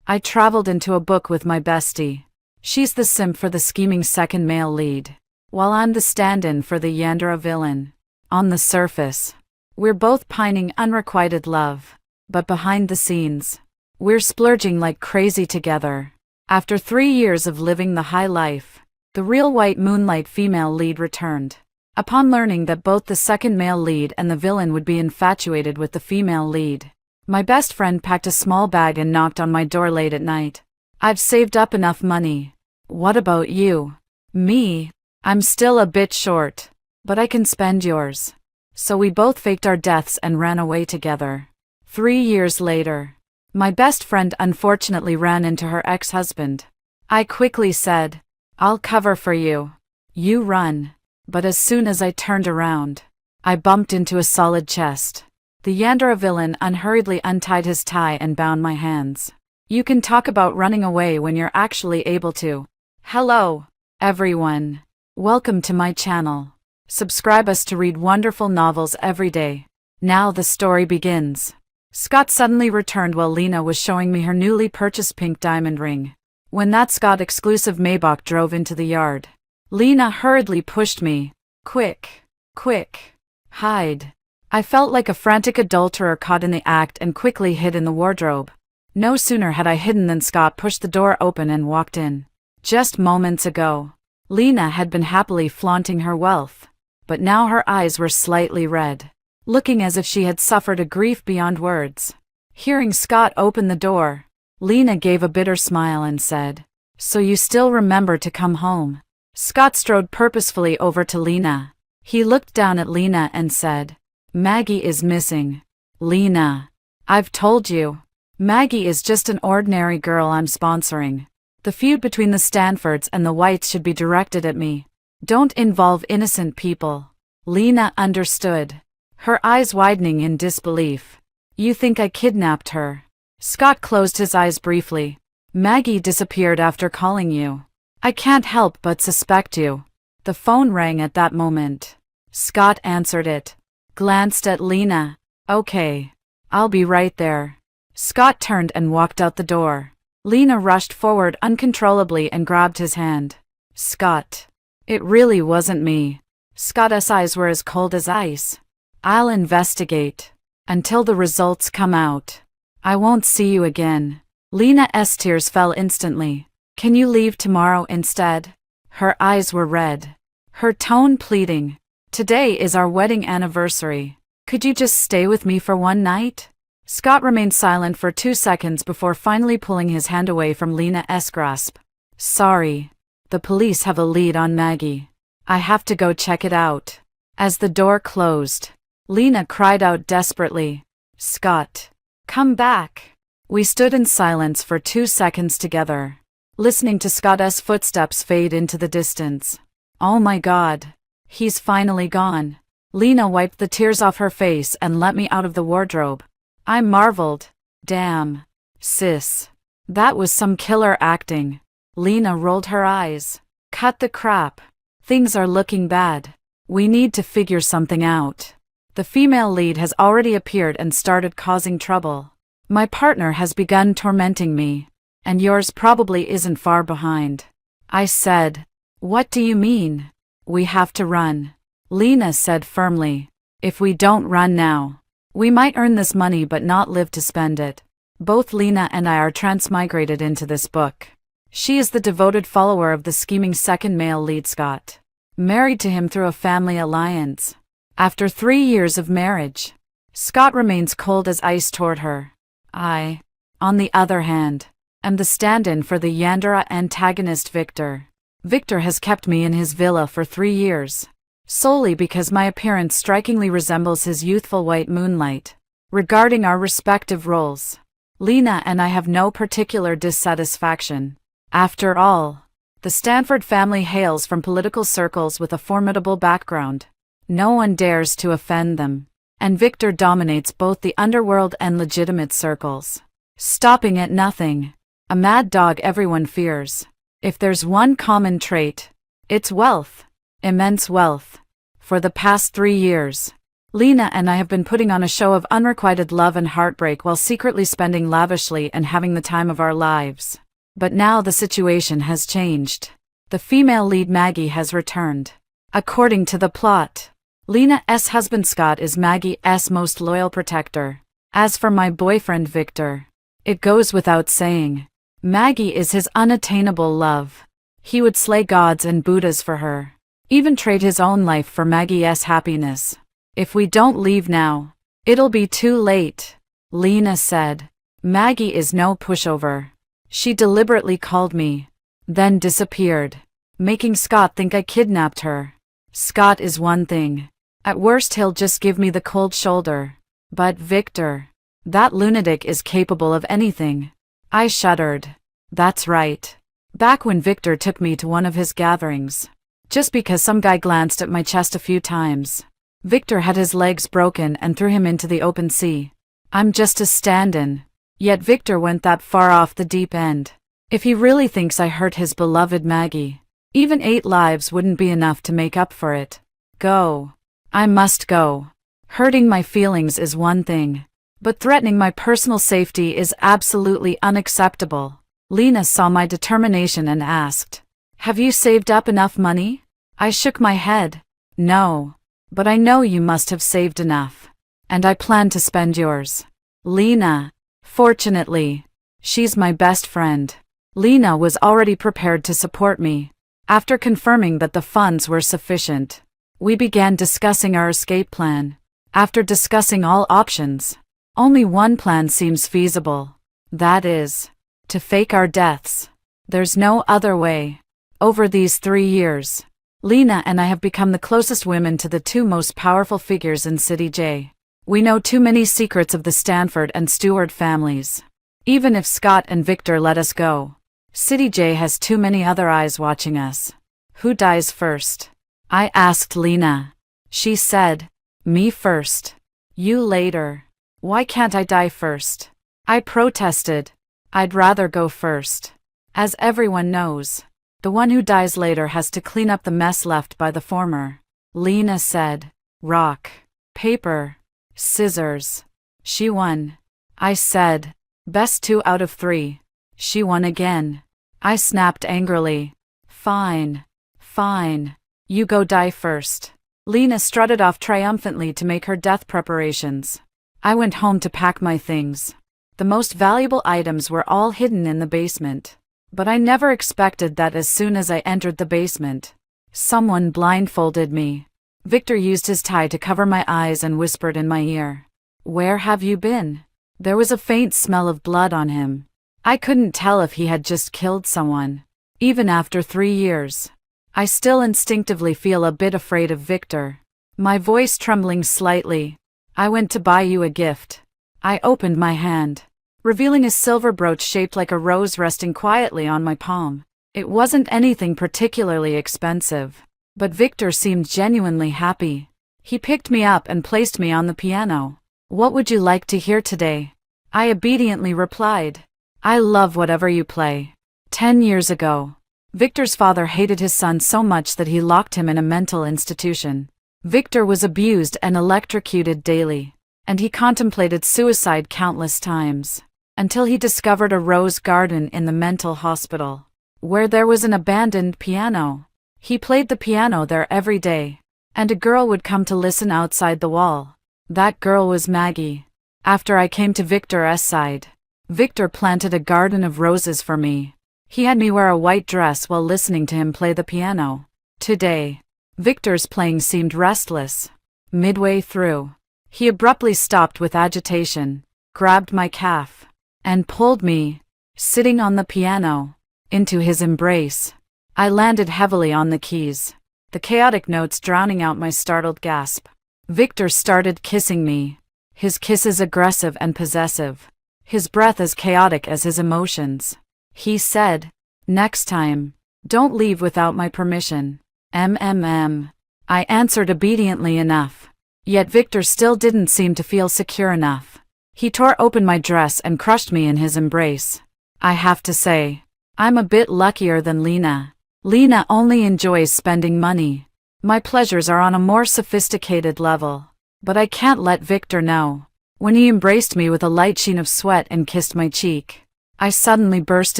I traveled into a book with my bestie. She's the simp for the scheming second male lead, while I'm the stand-in for the Yandere villain. On the surface, we're both pining unrequited love, but behind the scenes, we're splurging like crazy together. After 3 years of living the high life, the real white moonlight female lead returned. Upon learning that both the second male lead and the villain would be infatuated with the female lead, my best friend packed a small bag and knocked on my door late at night. I've saved up enough money. What about you? Me? I'm still a bit short, but I can spend yours. So we both faked our deaths and ran away together. 3 years later, my best friend unfortunately ran into her ex-husband. I quickly said, "I'll cover for you. You run." But as soon as I turned around, I bumped into a solid chest. The Yandere villain unhurriedly untied his tie and bound my hands. You can talk about running away when you're actually able to. Hello, everyone. Welcome to my channel. Subscribe us to read wonderful novels every day. Now the story begins. Scott suddenly returned while Lena was showing me her newly purchased pink diamond ring. When that Scott-exclusive Maybach drove into the yard, Lena hurriedly pushed me. Quick, quick, hide. I felt like a frantic adulterer caught in the act and quickly hid in the wardrobe. No sooner had I hidden than Scott pushed the door open and walked in. Just moments ago, Lena had been happily flaunting her wealth, but now her eyes were slightly red, looking as if she had suffered a grief beyond words. Hearing Scott open the door, Lena gave a bitter smile and said, "So you still remember to come home?" Scott strode purposefully over to Lena. He looked down at Lena and said, "Maggie is missing." "Lena, I've told you. Maggie is just an ordinary girl I'm sponsoring. The feud between the Stanfords and the Whites should be directed at me. Don't involve innocent people." Lena understood, her eyes widening in disbelief. "You think I kidnapped her?" Scott closed his eyes briefly. "Maggie disappeared after calling you. I can't help but suspect you." The phone rang at that moment. Scott answered it, glanced at Lena. "Okay, I'll be right there." Scott turned and walked out the door. Lena rushed forward uncontrollably and grabbed his hand. "Scott, it really wasn't me." Scott's eyes were as cold as ice. "I'll investigate. Until the results come out, I won't see you again." Lena's tears fell instantly. "Can you leave tomorrow instead?" Her eyes were red, her tone pleading. "Today is our wedding anniversary. Could you just stay with me for one night?" Scott remained silent for 2 seconds before finally pulling his hand away from Lena's grasp. "Sorry. The police have a lead on Maggie. I have to go check it out." As the door closed, Lena cried out desperately, "Scott, come back." We stood in silence for 2 seconds together, listening to Scott's footsteps fade into the distance. "Oh my God, he's finally gone." Lena wiped the tears off her face and let me out of the wardrobe. I marveled. "Damn, sis. That was some killer acting." Lena rolled her eyes. "Cut the crap. Things are looking bad. We need to figure something out. The female lead has already appeared and started causing trouble. My partner has begun tormenting me, and yours probably isn't far behind." I said, "What do you mean?" "We have to run," Lena said firmly. "If we don't run now, we might earn this money but not live to spend it." Both Lena and I are transmigrated into this book. She is the devoted follower of the scheming second male lead Scott, married to him through a family alliance. After 3 years of marriage, Scott remains cold as ice toward her. I, on the other hand, am the stand-in for the Yandere antagonist Victor. Victor has kept me in his villa for 3 years, solely because my appearance strikingly resembles his youthful white moonlight. Regarding our respective roles, Lena and I have no particular dissatisfaction. After all, the Stanford family hails from political circles with a formidable background. No one dares to offend them, and Victor dominates both the underworld and legitimate circles, stopping at nothing. A mad dog everyone fears. If there's one common trait, it's wealth. Immense wealth. For the past 3 years, Lena and I have been putting on a show of unrequited love and heartbreak while secretly spending lavishly and having the time of our lives. But now the situation has changed. The female lead Maggie has returned. According to the plot, Lena's husband Scott is Maggie's most loyal protector. As for my boyfriend Victor, it goes without saying, Maggie is his unattainable love. He would slay gods and Buddhas for her, even trade his own life for Maggie's happiness. If we don't leave now, it'll be too late, Lena said. Maggie is no pushover. She deliberately called me, then disappeared, making Scott think I kidnapped her. Scott is one thing. At worst he'll just give me the cold shoulder. But Victor, that lunatic is capable of anything. I shuddered. That's right. Back when Victor took me to one of his gatherings, just because some guy glanced at my chest a few times, Victor had his legs broken and threw him into the open sea. I'm just a stand-in. Yet Victor went that far off the deep end. If he really thinks I hurt his beloved Maggie, even 8 lives wouldn't be enough to make up for it. Go. I must go. Hurting my feelings is one thing, but threatening my personal safety is absolutely unacceptable. Lena saw my determination and asked, "Have you saved up enough money?" I shook my head. No. But I know you must have saved enough. And I plan to spend yours. Lena. Fortunately, she's my best friend. Lena was already prepared to support me. After confirming that the funds were sufficient, we began discussing our escape plan. After discussing all options, only one plan seems feasible. That is, to fake our deaths. There's no other way. Over these 3 years, Lena and I have become the closest women to the 2 most powerful figures in City J. We know too many secrets of the Stanford and Stewart families. Even if Scott and Victor let us go, City J has too many other eyes watching us. Who dies first? I asked Lena. She said, "Me first. You later." Why can't I die first? I protested. I'd rather go first. As everyone knows, the one who dies later has to clean up the mess left by the former. Lena said, "Rock, paper, scissors." She won. I said, "Best 2 out of 3. She won again. I snapped angrily. Fine. Fine. You go die first." Lena strutted off triumphantly to make her death preparations. I went home to pack my things. The most valuable items were all hidden in the basement. But I never expected that as soon as I entered the basement, someone blindfolded me. Victor used his tie to cover my eyes and whispered in my ear, "Where have you been?" There was a faint smell of blood on him. I couldn't tell if he had just killed someone. Even after 3 years, I still instinctively feel a bit afraid of Victor. My voice trembling slightly. "I went to buy you a gift." I opened my hand, revealing a silver brooch shaped like a rose resting quietly on my palm. It wasn't anything particularly expensive, but Victor seemed genuinely happy. He picked me up and placed me on the piano. "What would you like to hear today?" I obediently replied, "I love whatever you play." 10 years ago, Victor's father hated his son so much that he locked him in a mental institution. Victor was abused and electrocuted daily, and he contemplated suicide countless times, until he discovered a rose garden in the mental hospital, where there was an abandoned piano. He played the piano there every day, and a girl would come to listen outside the wall. That girl was Maggie. After I came to Victor's side, Victor planted a garden of roses for me. He had me wear a white dress while listening to him play the piano. Today, Victor's playing seemed restless. Midway through, he abruptly stopped with agitation, grabbed my calf, and pulled me, sitting on the piano, into his embrace. I landed heavily on the keys, the chaotic notes drowning out my startled gasp. Victor started kissing me, his kisses aggressive and possessive, his breath as chaotic as his emotions. He said, "Next time, don't leave without my permission." I answered obediently enough. Yet Victor still didn't seem to feel secure enough. He tore open my dress and crushed me in his embrace. I have to say, I'm a bit luckier than Lena. Lena only enjoys spending money. My pleasures are on a more sophisticated level. But I can't let Victor know. When he embraced me with a light sheen of sweat and kissed my cheek, I suddenly burst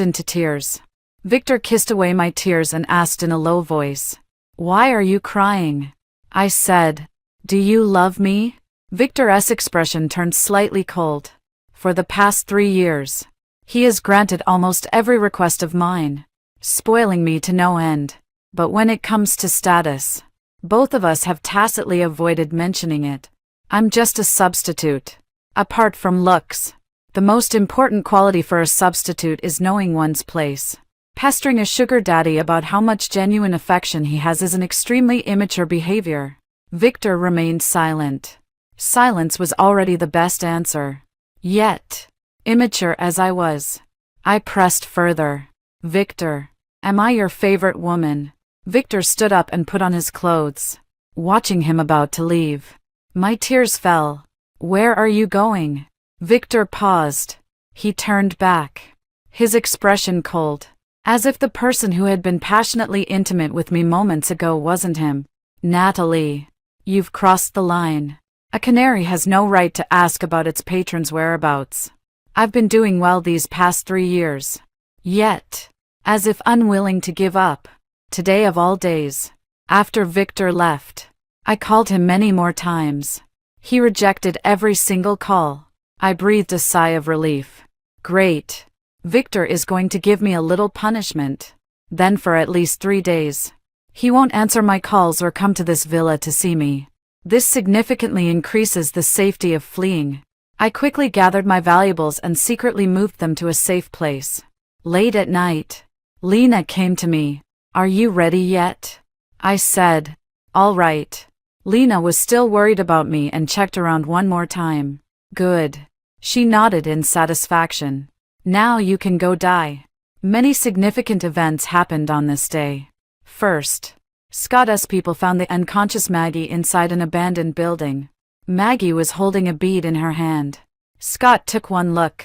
into tears. Victor kissed away my tears and asked in a low voice, "Why are you crying?" I said, "Do you love me?" Victor's expression turned slightly cold. For the past 3 years, he has granted almost every request of mine, spoiling me to no end. But when it comes to status, both of us have tacitly avoided mentioning it. I'm just a substitute. Apart from looks, the most important quality for a substitute is knowing one's place. Pestering a sugar daddy about how much genuine affection he has is an extremely immature behavior. Victor remained silent. Silence was already the best answer. Yet, immature as I was, I pressed further. "Victor, am I your favorite woman?" Victor stood up and put on his clothes, watching him about to leave. My tears fell. "Where are you going?" Victor paused. He turned back, his expression cold, as if the person who had been passionately intimate with me moments ago wasn't him. "Natalie, you've crossed the line. A canary has no right to ask about its patron's whereabouts. I've been doing well these past 3 years." Yet, as if unwilling to give up, today of all days, after Victor left, I called him many more times. He rejected every single call. I breathed a sigh of relief. Great. Victor is going to give me a little punishment. Then for at least 3 days, he won't answer my calls or come to this villa to see me. This significantly increases the safety of fleeing. I quickly gathered my valuables and secretly moved them to a safe place. Late at night, Lena came to me. "Are you ready yet?" I said, "All right." Lena was still worried about me and checked around one more time. "Good." She nodded in satisfaction. "Now you can go die." Many significant events happened on this day. First, Scott's people found the unconscious Maggie inside an abandoned building. Maggie was holding a bead in her hand. Scott took one look,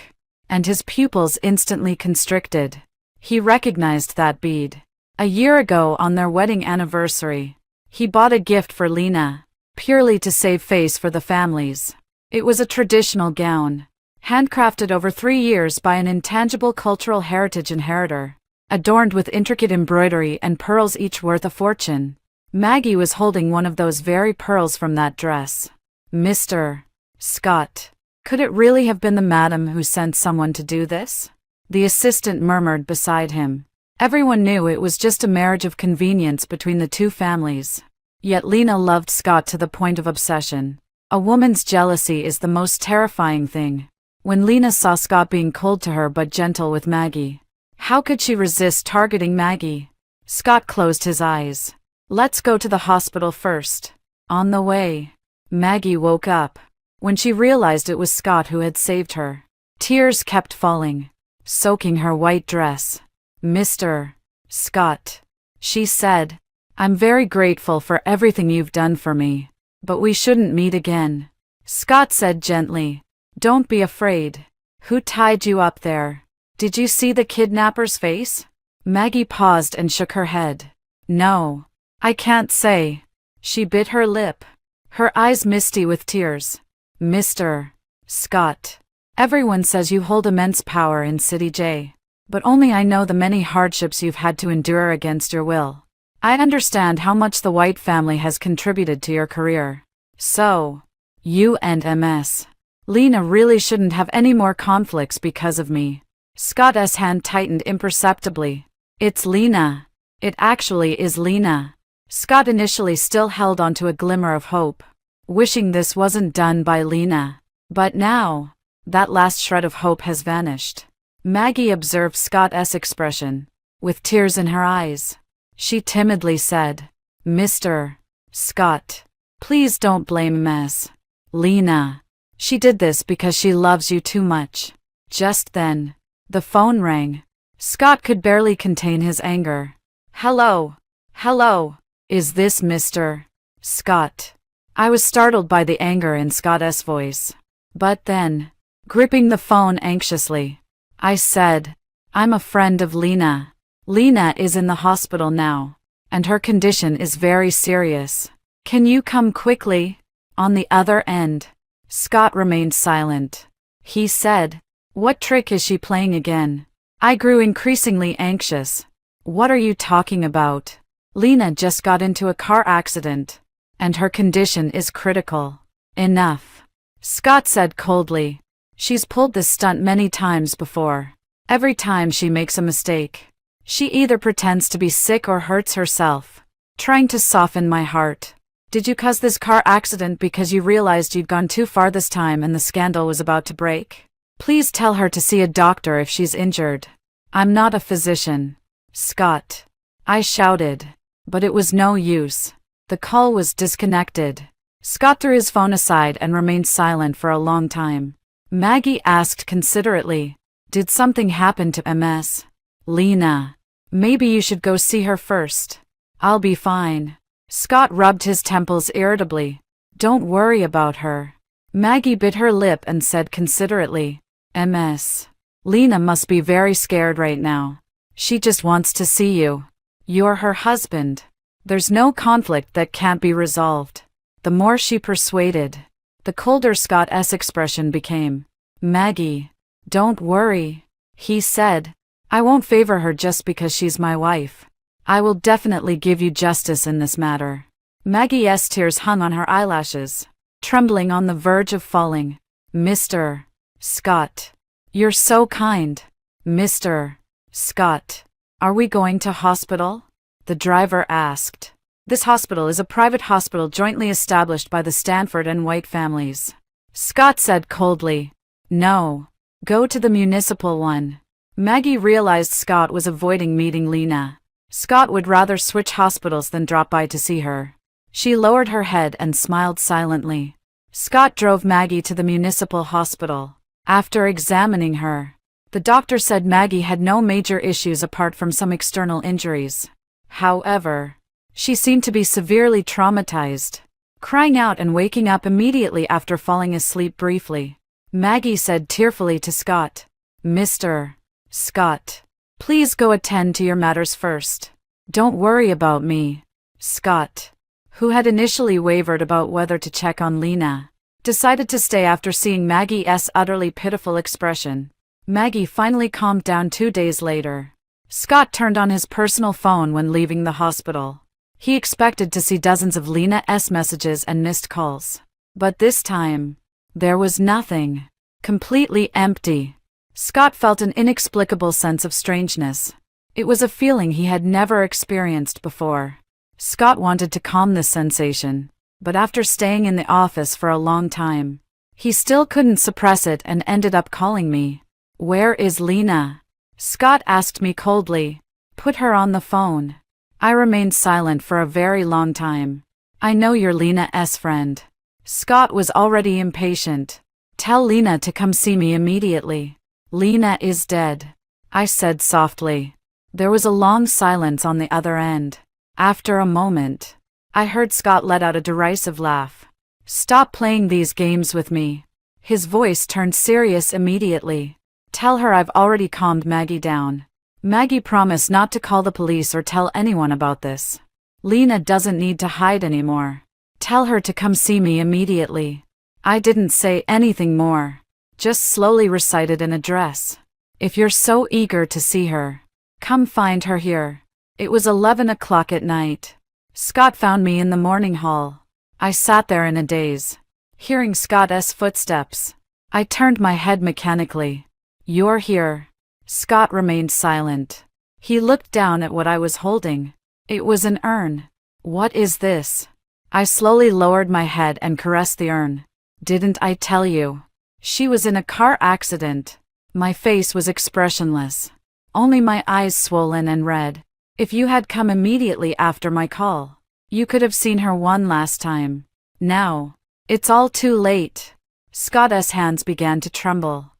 and his pupils instantly constricted. He recognized that bead. A year ago on their wedding anniversary, he bought a gift for Lena, purely to save face for the families. It was a traditional gown, handcrafted over 3 years by an intangible cultural heritage inheritor, adorned with intricate embroidery and pearls each worth a fortune. Maggie was holding one of those very pearls from that dress. "Mr. Scott, could it really have been the madam who sent someone to do this?" The assistant murmured beside him. Everyone knew it was just a marriage of convenience between the two families. Yet Lena loved Scott to the point of obsession. A woman's jealousy is the most terrifying thing. When Lena saw Scott being cold to her but gentle with Maggie, how could she resist targeting Maggie? Scott closed his eyes. "Let's go to the hospital first." On the way, Maggie woke up. When she realized it was Scott who had saved her, tears kept falling, soaking her white dress. "Mr. Scott," she said, "I'm very grateful for everything you've done for me, but we shouldn't meet again." Scott said gently, "Don't be afraid. Who tied you up there? Did you see the kidnapper's face?" Maggie paused and shook her head. "No, I can't say." She bit her lip, her eyes misty with tears. "Mr. Scott, everyone says you hold immense power in City J. But only I know the many hardships you've had to endure against your will. I understand how much the White family has contributed to your career. So, you and Ms. Lena really shouldn't have any more conflicts because of me." Scott's hand tightened imperceptibly. "It's Lena. It actually is Lena." Scott initially still held onto a glimmer of hope, wishing this wasn't done by Lena. But now, that last shred of hope has vanished. Maggie observed Scott's expression, with tears in her eyes. She timidly said, "Mr. Scott, please don't blame Ms. Lena. She did this because she loves you too much." Just then, the phone rang. Scott could barely contain his anger. "Hello? Hello? Is this Mr. Scott?" I was startled by the anger in Scott's voice. But then, gripping the phone anxiously, I said, "I'm a friend of Lena. Lena is in the hospital now, and her condition is very serious. Can you come quickly?" On the other end, Scott remained silent. He said, "What trick is she playing again?" I grew increasingly anxious. "What are you talking about? Lena just got into a car accident, and her condition is critical." "Enough," Scott said coldly. "She's pulled this stunt many times before. Every time she makes a mistake, she either pretends to be sick or hurts herself, trying to soften my heart. Did you cause this car accident because you realized you'd gone too far this time and the scandal was about to break? Please tell her to see a doctor if she's injured." "I'm not a physician, Scott," I shouted, but it was no use. The call was disconnected. Scott threw his phone aside and remained silent for a long time. Maggie asked considerately, "Did something happen to MS? Lena, maybe you should go see her first." "I'll be fine." Scott rubbed his temples irritably. "Don't worry about her." Maggie bit her lip and said considerately, "MS. Lena must be very scared right now. She just wants to see you. You're her husband. There's no conflict that can't be resolved." The more she persuaded, the colder Scott's expression became. "Maggie, don't worry," he said. "I won't favor her just because she's my wife. I will definitely give you justice in this matter." Maggie's tears hung on her eyelashes, trembling on the verge of falling. "Mr. Scott, you're so kind. Mr. Scott, are we going to hospital?" the driver asked. "This hospital is a private hospital jointly established by the Stanford and White families," Scott said coldly. "No. Go to the municipal one." Maggie realized Scott was avoiding meeting Lena. Scott would rather switch hospitals than drop by to see her. She lowered her head and smiled silently. Scott drove Maggie to the municipal hospital. After examining her, the doctor said Maggie had no major issues apart from some external injuries. However, she seemed to be severely traumatized, crying out and waking up immediately after falling asleep briefly. Maggie said tearfully to Scott, "Mr. Scott, please go attend to your matters first. Don't worry about me." Scott, who had initially wavered about whether to check on Lena, decided to stay after seeing Maggie's utterly pitiful expression. Maggie finally calmed down 2 days later. Scott turned on his personal phone when leaving the hospital. He expected to see dozens of Lena's messages and missed calls. But this time, there was nothing. Completely empty. Scott felt an inexplicable sense of strangeness. It was a feeling he had never experienced before. Scott wanted to calm this sensation, but after staying in the office for a long time, he still couldn't suppress it and ended up calling me. "Where is Lena?" Scott asked me coldly. "Put her on the phone." I remained silent for a very long time. "I know you're Lena's friend." Scott was already impatient. "Tell Lena to come see me immediately." "Lena is dead," I said softly. There was a long silence on the other end. After a moment, I heard Scott let out a derisive laugh. "Stop playing these games with me." His voice turned serious immediately. "Tell her I've already calmed Maggie down. Maggie promised not to call the police or tell anyone about this. Lena doesn't need to hide anymore. Tell her to come see me immediately." I didn't say anything more, just slowly recited an address. "If you're so eager to see her, come find her here." It was 11 o'clock at night. Scott found me in the morning hall. I sat there in a daze, hearing Scott's footsteps. I turned my head mechanically. "You're here." Scott remained silent. He looked down at what I was holding. It was an urn. "What is this?" I slowly lowered my head and caressed the urn. "Didn't I tell you? She was in a car accident." My face was expressionless, only my eyes swollen and red. "If you had come immediately after my call, you could have seen her one last time. Now, it's all too late." Scott's hands began to tremble.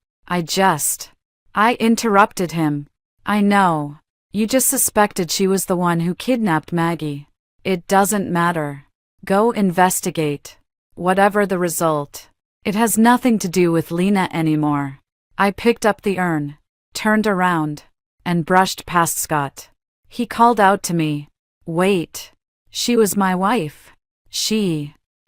I interrupted him. "I know. You just suspected she was the one who kidnapped Maggie. It doesn't matter. Go investigate. Whatever the result, it has nothing to do with Lena anymore." I picked up the urn, turned around, and brushed past Scott. He called out to me, "Wait. She was my wife."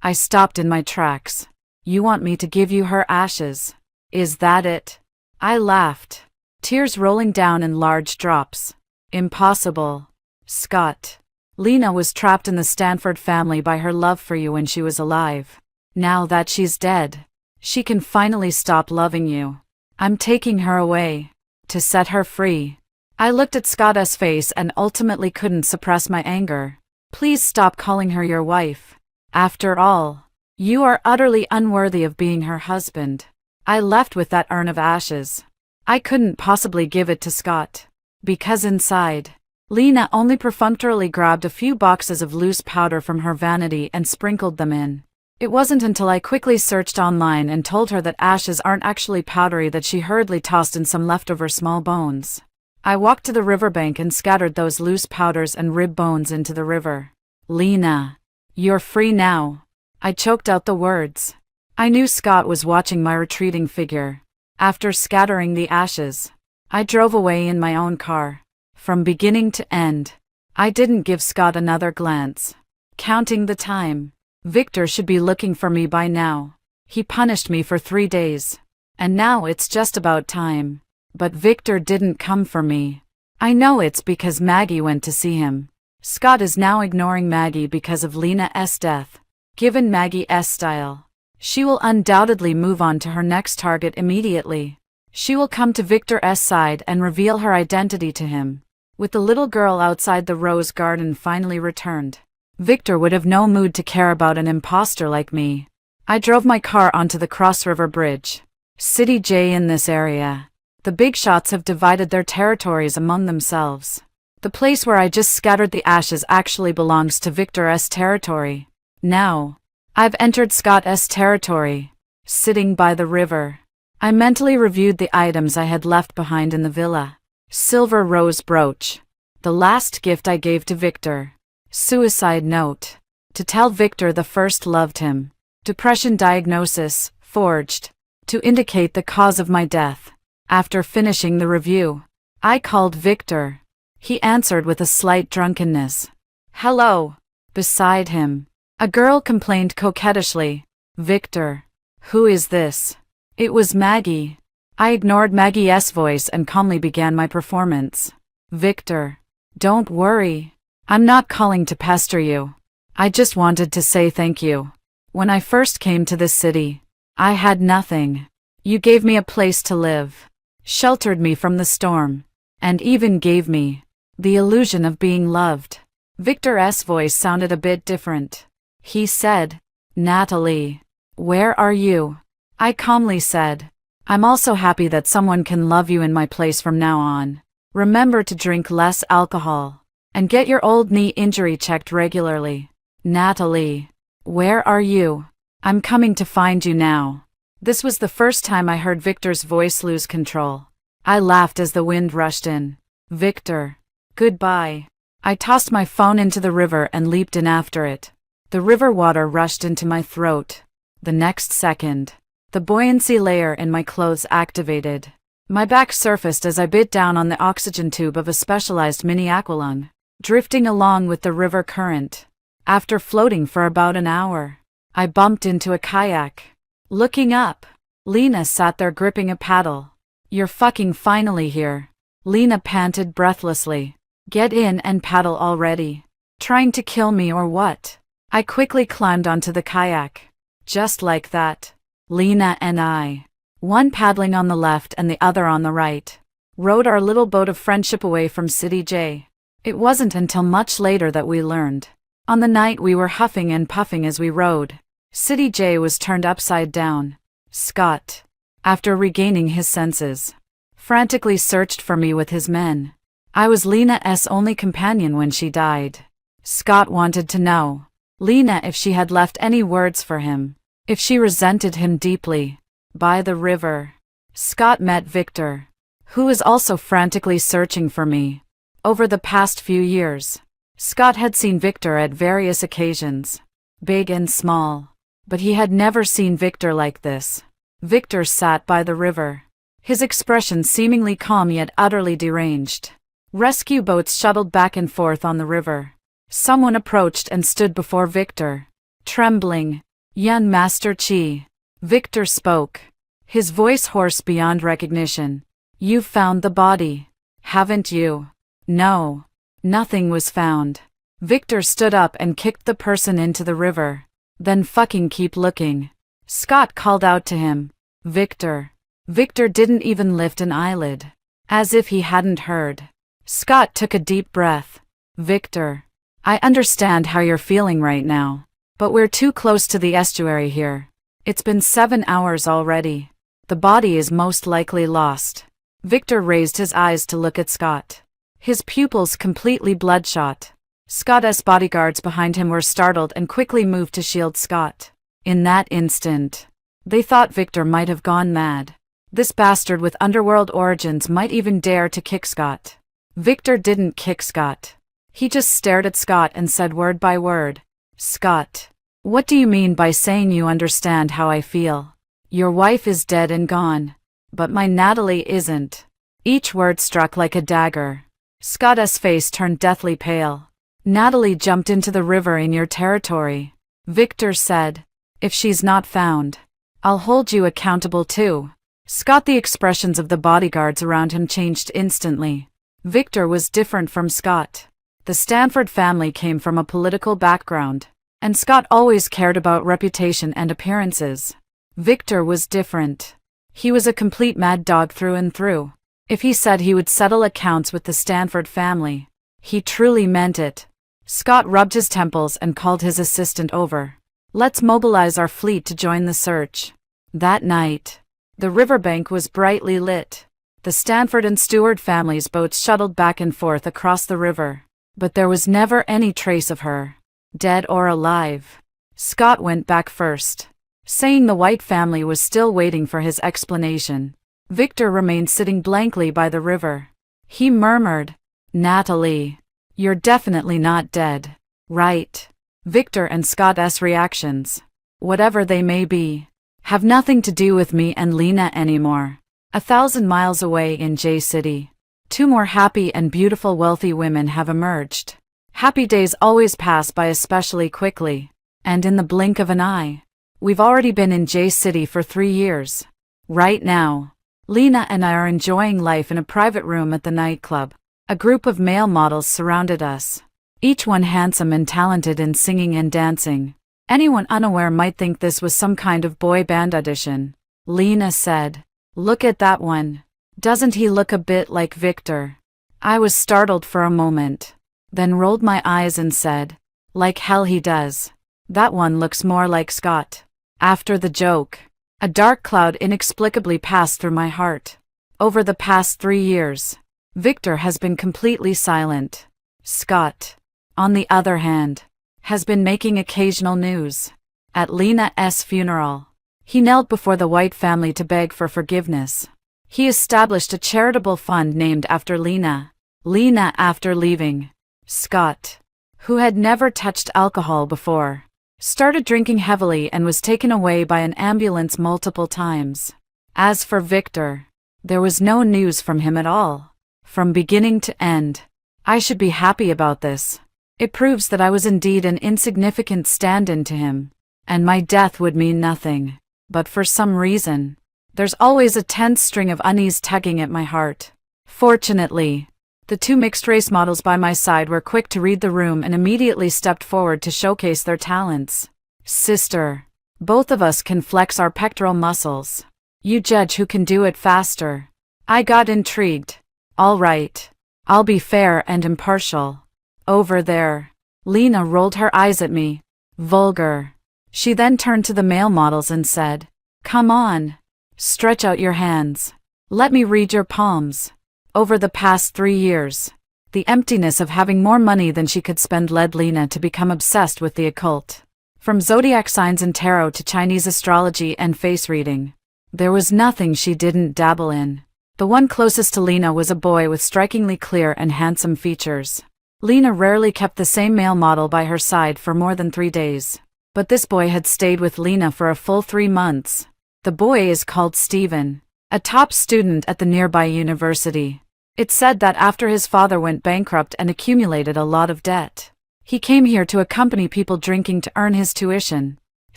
I stopped in my tracks. You want me to give you her ashes? Is that it? I laughed, tears rolling down in large drops. Impossible. Scott. Lena was trapped in the Stanford family by her love for you when she was alive. Now that she's dead, she can finally stop loving you. I'm taking her away to set her free. I looked at Scott's face and ultimately couldn't suppress my anger. Please stop calling her your wife. After all, you are utterly unworthy of being her husband. I left with that urn of ashes. I couldn't possibly give it to Scott, because inside, Lena only perfunctorily grabbed a few boxes of loose powder from her vanity and sprinkled them in. It wasn't until I quickly searched online and told her that ashes aren't actually powdery that she hurriedly tossed in some leftover small bones. I walked to the riverbank and scattered those loose powders and rib bones into the river. Lena, you're free now. I choked out the words. I knew Scott was watching my retreating figure. After scattering the ashes, I drove away in my own car. From beginning to end, I didn't give Scott another glance. Counting the time, Victor should be looking for me by now. He punished me for 3 days. And now it's just about time. But Victor didn't come for me. I know it's because Maggie went to see him. Scott is now ignoring Maggie because of Lena's death. Given Maggie's style, she will undoubtedly move on to her next target immediately. She will come to Victor's side and reveal her identity to him. With the little girl outside the rose garden finally returned, Victor would have no mood to care about an imposter like me. I drove my car onto the Cross River Bridge. City J in this area. The big shots have divided their territories among themselves. The place where I just scattered the ashes actually belongs to Victor's territory. Now, I've entered Scott's territory. Sitting by the river, I mentally reviewed the items I had left behind in the villa. Silver rose brooch. The last gift I gave to Victor. Suicide note. To tell Victor the first loved him. Depression diagnosis, forged. To indicate the cause of my death. After finishing the review, I called Victor. He answered with a slight drunkenness. Hello. Beside him, a girl complained coquettishly. Victor. Who is this? It was Maggie. I ignored Maggie's voice and calmly began my performance. Victor. Don't worry. I'm not calling to pester you. I just wanted to say thank you. When I first came to this city, I had nothing. You gave me a place to live, sheltered me from the storm, and even gave me the illusion of being loved. Victor's voice sounded a bit different. He said, Natalie, where are you? I calmly said, I'm also happy that someone can love you in my place from now on. Remember to drink less alcohol. And get your old knee injury checked regularly. Natalie, where are you? I'm coming to find you now. This was the first time I heard Victor's voice lose control. I laughed as the wind rushed in. Victor, goodbye. I tossed my phone into the river and leaped in after it. The river water rushed into my throat. The next second, the buoyancy layer in my clothes activated. My back surfaced as I bit down on the oxygen tube of a specialized mini aqualung, drifting along with the river current. After floating for about an hour, I bumped into a kayak. Looking up, Lena sat there gripping a paddle. You're fucking finally here. Lena panted breathlessly. Get in and paddle already. Trying to kill me or what? I quickly climbed onto the kayak. Just like that, Lena and I, one paddling on the left and the other on the right, rowed our little boat of friendship away from City J. It wasn't until much later that we learned. On the night we were huffing and puffing as we rowed, City J was turned upside down. Scott, after regaining his senses, frantically searched for me with his men. I was Lena's only companion when she died. Scott wanted to know, Lena, if she had left any words for him, if she resented him deeply. By the river, Scott met Victor, who was also frantically searching for me. Over the past few years, Scott had seen Victor at various occasions, big and small, but he had never seen Victor like this. Victor sat by the river, his expression seemingly calm yet utterly deranged. Rescue boats shuttled back and forth on the river. Someone approached and stood before Victor, trembling, Yan Master Chi. Victor spoke. His voice hoarse beyond recognition. You've found the body, haven't you? No. Nothing was found. Victor stood up and kicked the person into the river. Then fucking keep looking. Scott called out to him. Victor. Victor didn't even lift an eyelid. As if he hadn't heard. Scott took a deep breath. Victor. I understand how you're feeling right now. But we're too close to the estuary here. It's been 7 hours already. The body is most likely lost. Victor raised his eyes to look at Scott. His pupils completely bloodshot. Scott's bodyguards behind him were startled and quickly moved to shield Scott. In that instant, they thought Victor might have gone mad. This bastard with underworld origins might even dare to kick Scott. Victor didn't kick Scott. He just stared at Scott and said word by word, Scott, what do you mean by saying you understand how I feel? Your wife is dead and gone. But my Natalie isn't. Each word struck like a dagger. Scott's face turned deathly pale. Natalie jumped into the river in your territory. Victor said, if she's not found, I'll hold you accountable too. Scott, the expressions of the bodyguards around him changed instantly. Victor was different from Scott. The Stanford family came from a political background, and Scott always cared about reputation and appearances. Victor was different. He was a complete mad dog through and through. If he said he would settle accounts with the Stanford family, he truly meant it. Scott rubbed his temples and called his assistant over. Let's mobilize our fleet to join the search. That night, the riverbank was brightly lit. The Stanford and Stewart families' boats shuttled back and forth across the river. But there was never any trace of her, dead or alive. Scott went back first, saying the White family was still waiting for his explanation. Victor remained sitting blankly by the river. He murmured, Natalie, you're definitely not dead, right? Victor and Scott's reactions, whatever they may be, have nothing to do with me and Lena anymore. 1,000 miles away in J City, 2 more happy and beautiful wealthy women have emerged. Happy days always pass by especially quickly, and in the blink of an eye. We've already been in J City for 3 years. Right now, Lena and I are enjoying life in a private room at the nightclub. A group of male models surrounded us, each one handsome and talented in singing and dancing. Anyone unaware might think this was some kind of boy band audition. Lena said, look at that one. Doesn't he look a bit like Victor? I was startled for a moment, then rolled my eyes and said, like hell he does. That one looks more like Scott. After the joke, a dark cloud inexplicably passed through my heart. Over the past 3 years, Victor has been completely silent. Scott, on the other hand, has been making occasional news. At Lena's funeral, he knelt before the White family to beg for forgiveness. He established a charitable fund named after Lena. Lena, after leaving Scott, who had never touched alcohol before, started drinking heavily and was taken away by an ambulance multiple times. As for Victor, there was no news from him at all. From beginning to end, I should be happy about this. It proves that I was indeed an insignificant stand-in to him, and my death would mean nothing. But for some reason, there's always a tense string of unease tugging at my heart. Fortunately, the 2 mixed-race models by my side were quick to read the room and immediately stepped forward to showcase their talents. Sister, both of us can flex our pectoral muscles. You judge who can do it faster. I got intrigued. All right, I'll be fair and impartial. Over there. Lena rolled her eyes at me. Vulgar. She then turned to the male models and said, come on. Stretch out your hands. Let me read your palms. Over the past 3 years, the emptiness of having more money than she could spend led Lena to become obsessed with the occult. From zodiac signs and tarot to Chinese astrology and face reading, there was nothing she didn't dabble in. The one closest to Lena was a boy with strikingly clear and handsome features. Lena rarely kept the same male model by her side for more than 3 days, but this boy had stayed with Lena for a full 3 months. The boy is called Steven, a top student at the nearby university. It's said that after his father went bankrupt and accumulated a lot of debt, he came here to accompany people drinking to earn his tuition.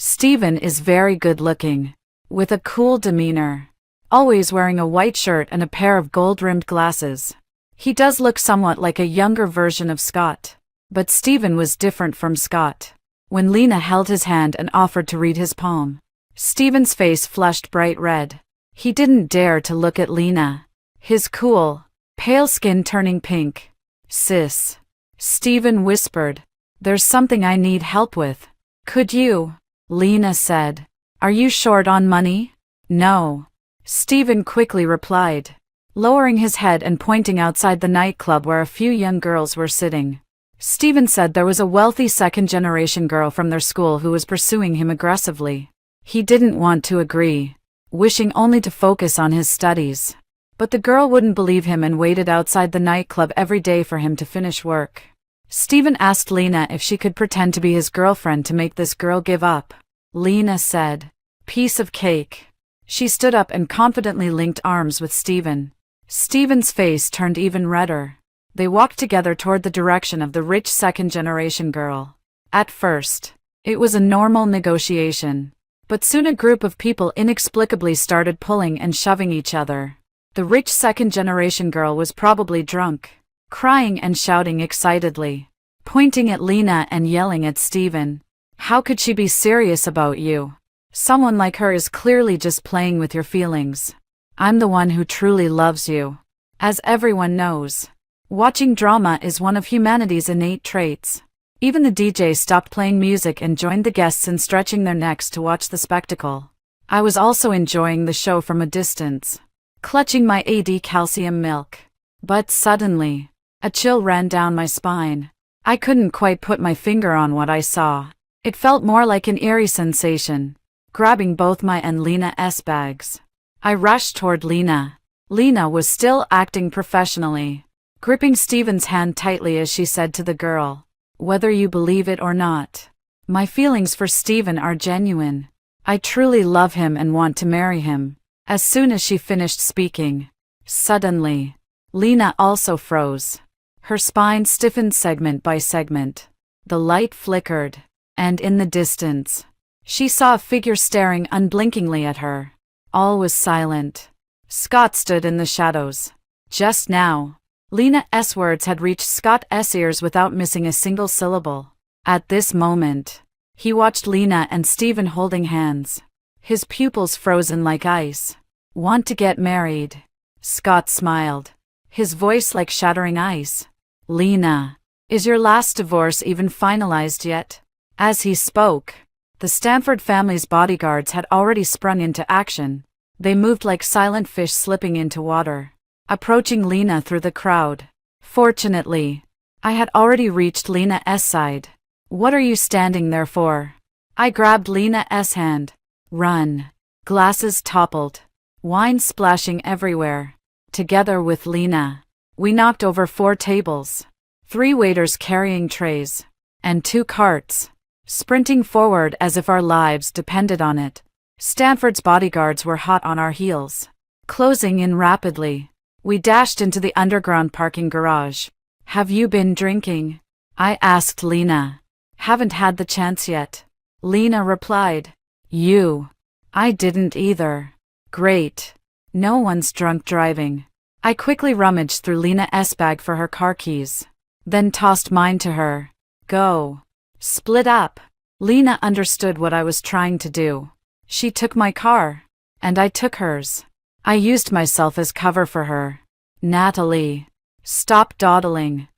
Steven is very good-looking, with a cool demeanor, always wearing a white shirt and a pair of gold-rimmed glasses. He does look somewhat like a younger version of Scott. But Steven was different from Scott. When Lena held his hand and offered to read his palm, Steven's face flushed bright red. He didn't dare to look at Lena, his cool, pale skin turning pink. "Sis," Steven whispered, "there's something I need help with. Could you?" Lena said. "Are you short on money?" "No," Steven quickly replied, lowering his head and pointing outside the nightclub where a few young girls were sitting. Steven said there was a wealthy second-generation girl from their school who was pursuing him aggressively. He didn't want to agree, wishing only to focus on his studies. But the girl wouldn't believe him and waited outside the nightclub every day for him to finish work. Steven asked Lena if she could pretend to be his girlfriend to make this girl give up. Lena said, "Piece of cake." She stood up and confidently linked arms with Steven. Steven's face turned even redder. They walked together toward the direction of the rich second-generation girl. At first, it was a normal negotiation. But soon a group of people inexplicably started pulling and shoving each other. The rich second-generation girl was probably drunk, crying and shouting excitedly, pointing at Lena and yelling at Steven. "How could she be serious about you? Someone like her is clearly just playing with your feelings. I'm the one who truly loves you." As everyone knows, watching drama is one of humanity's innate traits. Even the DJ stopped playing music and joined the guests in stretching their necks to watch the spectacle. I was also enjoying the show from a distance, clutching my AD calcium milk. But suddenly, a chill ran down my spine. I couldn't quite put my finger on what I saw. It felt more like an eerie sensation, grabbing both my and Lena's bags. I rushed toward Lena. Lena was still acting professionally, gripping Steven's hand tightly as she said to the girl, "Whether you believe it or not, my feelings for Steven are genuine. I truly love him and want to marry him." As soon as she finished speaking, suddenly, Lena also froze. Her spine stiffened segment by segment. The light flickered, and in the distance, she saw a figure staring unblinkingly at her. All was silent. Scott stood in the shadows. Just now, Lena's words had reached Scott's ears without missing a single syllable. At this moment, he watched Lena and Steven holding hands, his pupils frozen like ice. "Want to get married?" Scott smiled, his voice like shattering ice. "Lena, is your last divorce even finalized yet?" As he spoke, the Stanford family's bodyguards had already sprung into action. They moved like silent fish slipping into water, approaching Lena through the crowd. Fortunately, I had already reached Lena's side. "What are you standing there for?" I grabbed Lena's hand. "Run." Glasses toppled, wine splashing everywhere. Together with Lena, we knocked over 4 tables, 3 waiters carrying trays, and 2 carts, sprinting forward as if our lives depended on it. Stanford's bodyguards were hot on our heels, closing in rapidly. We dashed into the underground parking garage. "Have you been drinking?" I asked Lena. "Haven't had the chance yet," Lena replied. "You?" I didn't either. "Great. No one's drunk driving." I quickly rummaged through Lena's bag for her car keys, then tossed mine to her. "Go. Split up." Lena understood what I was trying to do. She took my car, and I took hers. I used myself as cover for her. "Natalie, stop dawdling.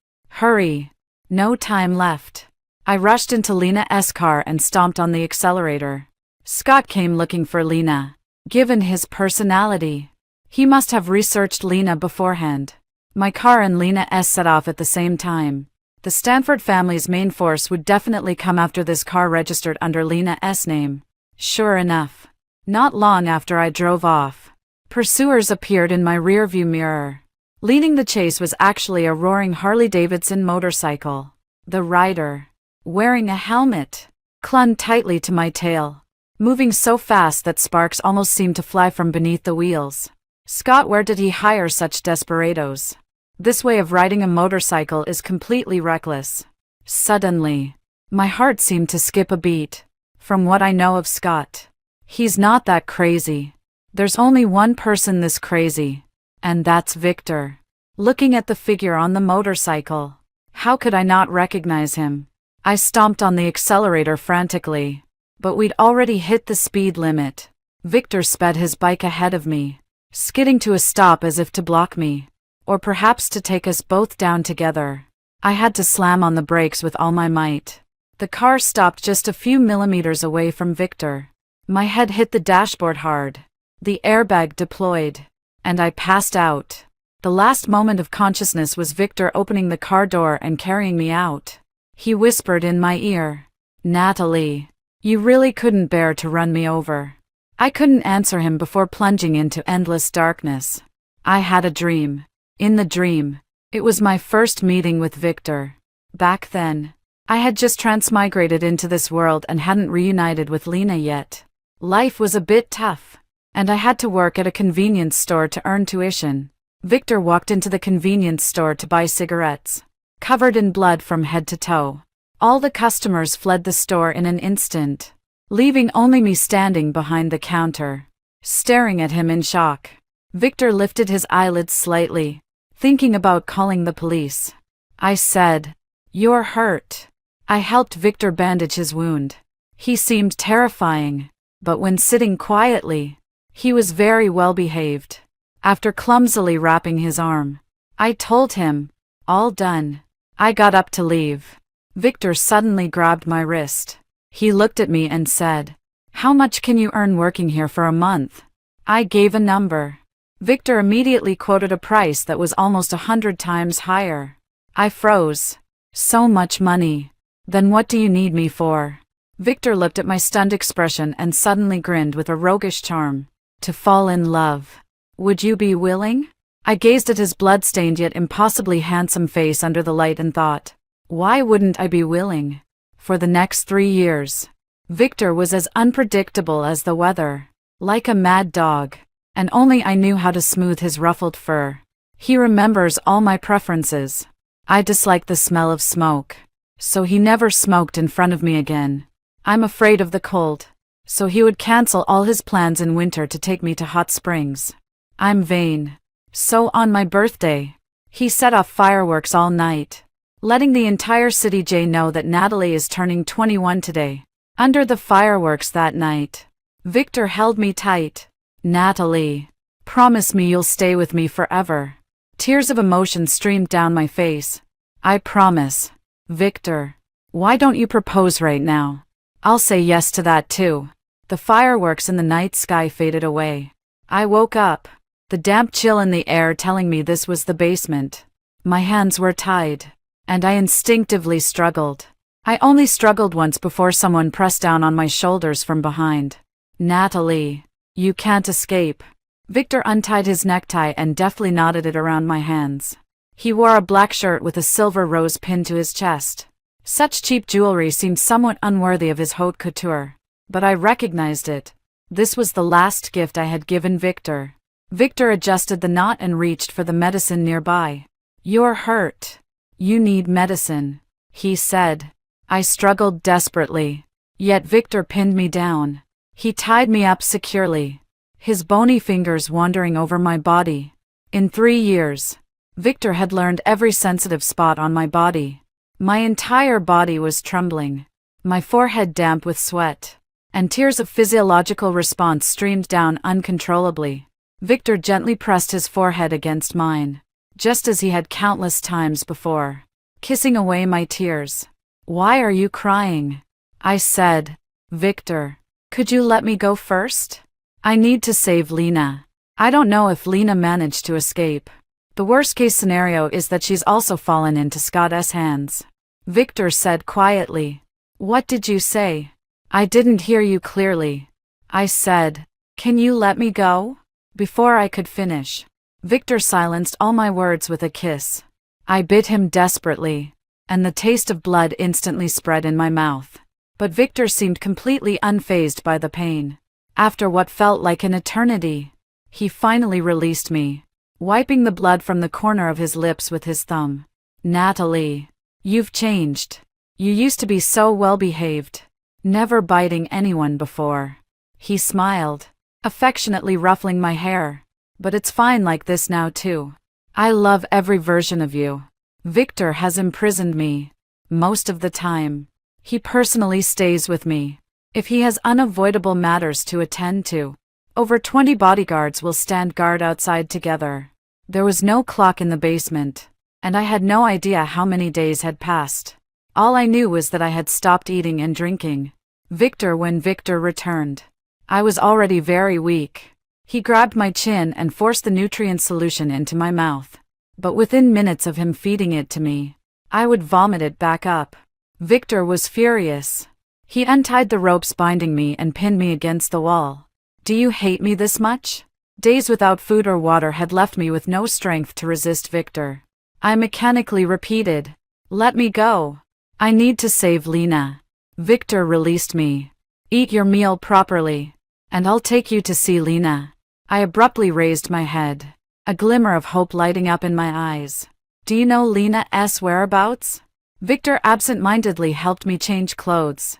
Hurry. No time left." I rushed into Lena's car and stomped on the accelerator. Scott came looking for Lena. Given his personality, he must have researched Lena beforehand. My car and Lena's set off at the same time. The Stanford family's main force would definitely come after this car registered under Lena's name. Sure enough, not long after I drove off, pursuers appeared in my rearview mirror. Leading the chase was actually a roaring Harley-Davidson motorcycle. The rider, wearing a helmet, clung tightly to my tail, moving so fast that sparks almost seemed to fly from beneath the wheels. Scott, where did he hire such desperados? This way of riding a motorcycle is completely reckless. Suddenly, my heart seemed to skip a beat. From what I know of Scott, he's not that crazy. There's only one person this crazy, and that's Victor. Looking at the figure on the motorcycle, how could I not recognize him? I stomped on the accelerator frantically, but we'd already hit the speed limit. Victor sped his bike ahead of me, skidding to a stop as if to block me, or perhaps to take us both down together. I had to slam on the brakes with all my might. The car stopped just a few millimeters away from Victor. My head hit the dashboard hard. The airbag deployed, and I passed out. The last moment of consciousness was Victor opening the car door and carrying me out. He whispered in my ear, "Natalie, you really couldn't bear to run me over." I couldn't answer him before plunging into endless darkness. I had a dream. In the dream, it was my first meeting with Victor. Back then, I had just transmigrated into this world and hadn't reunited with Lena yet. Life was a bit tough, and I had to work at a convenience store to earn tuition. Victor walked into the convenience store to buy cigarettes, covered in blood from head to toe. All the customers fled the store in an instant, leaving only me standing behind the counter, staring at him in shock. Victor lifted his eyelids slightly, thinking about calling the police. I said, "You're hurt." I helped Victor bandage his wound. He seemed terrifying, but when sitting quietly, he was very well behaved. After clumsily wrapping his arm, I told him, "All done." I got up to leave. Victor suddenly grabbed my wrist. He looked at me and said, "How much can you earn working here for a month?" I gave a number. Victor immediately quoted a price that was almost 100 times higher. I froze. "So much money. Then what do you need me for?" Victor looked at my stunned expression and suddenly grinned with a roguish charm. "To fall in love. Would you be willing?" I gazed at his blood-stained yet impossibly handsome face under the light and thought, why wouldn't I be willing? For the next 3 years, Victor was as unpredictable as the weather, like a mad dog, and only I knew how to smooth his ruffled fur. He remembers all my preferences. I dislike the smell of smoke, so he never smoked in front of me again. I'm afraid of the cold, so he would cancel all his plans in winter to take me to hot springs. I'm vain. So on my birthday, he set off fireworks all night, letting the entire city know that Natalie is turning 21 today. Under the fireworks that night, Victor held me tight. "Natalie, promise me you'll stay with me forever." Tears of emotion streamed down my face. "I promise." "Victor, why don't you propose right now?" "I'll say yes to that too." The fireworks in the night sky faded away. I woke up, the damp chill in the air telling me this was the basement. My hands were tied, and I instinctively struggled. I only struggled once before someone pressed down on my shoulders from behind. "Natalie, you can't escape." Victor untied his necktie and deftly knotted it around my hands. He wore a black shirt with a silver rose pinned to his chest. Such cheap jewelry seemed somewhat unworthy of his haute couture, but I recognized it. This was the last gift I had given Victor. Victor adjusted the knot and reached for the medicine nearby. "You're hurt. You need medicine," he said. I struggled desperately, yet Victor pinned me down. He tied me up securely, his bony fingers wandering over my body. In 3 years, Victor had learned every sensitive spot on my body. My entire body was trembling, my forehead damp with sweat, and tears of physiological response streamed down uncontrollably. Victor gently pressed his forehead against mine, just as he had countless times before, kissing away my tears. "Why are you crying?" I said. "Victor, could you let me go first? I need to save Lena. I don't know if Lena managed to escape. The worst-case scenario is that she's also fallen into Scott's hands." Victor said quietly. "What did you say?" "I didn't hear you clearly." I said, "Can you let me go?" Before I could finish, Victor silenced all my words with a kiss. I bit him desperately, and the taste of blood instantly spread in my mouth. But Victor seemed completely unfazed by the pain. After what felt like an eternity, he finally released me, wiping the blood from the corner of his lips with his thumb. "Natalie, you've changed. You used to be so well-behaved. never biting anyone before. He smiled, affectionately ruffling my hair. But it's fine like this now too. I love every version of you. Victor has imprisoned me. Most of the time. He personally stays with me. If he has unavoidable matters to attend to, over 20 bodyguards will stand guard outside together. There was no clock in the basement, and I had no idea how many days had passed. All I knew was that I had stopped eating and drinking. When Victor returned, I was already very weak. He grabbed my chin and forced the nutrient solution into my mouth. But within minutes of him feeding it to me, I would vomit it back up. Victor was furious. He untied the ropes binding me and pinned me against the wall. Do you hate me this much? Days without food or water had left me with no strength to resist Victor. I mechanically repeated, "Let me go. I need to save Lena." Victor released me. "Eat your meal properly, and I'll take you to see Lena." I abruptly raised my head, a glimmer of hope lighting up in my eyes. "Do you know Lena's whereabouts?" Victor absent-mindedly helped me change clothes.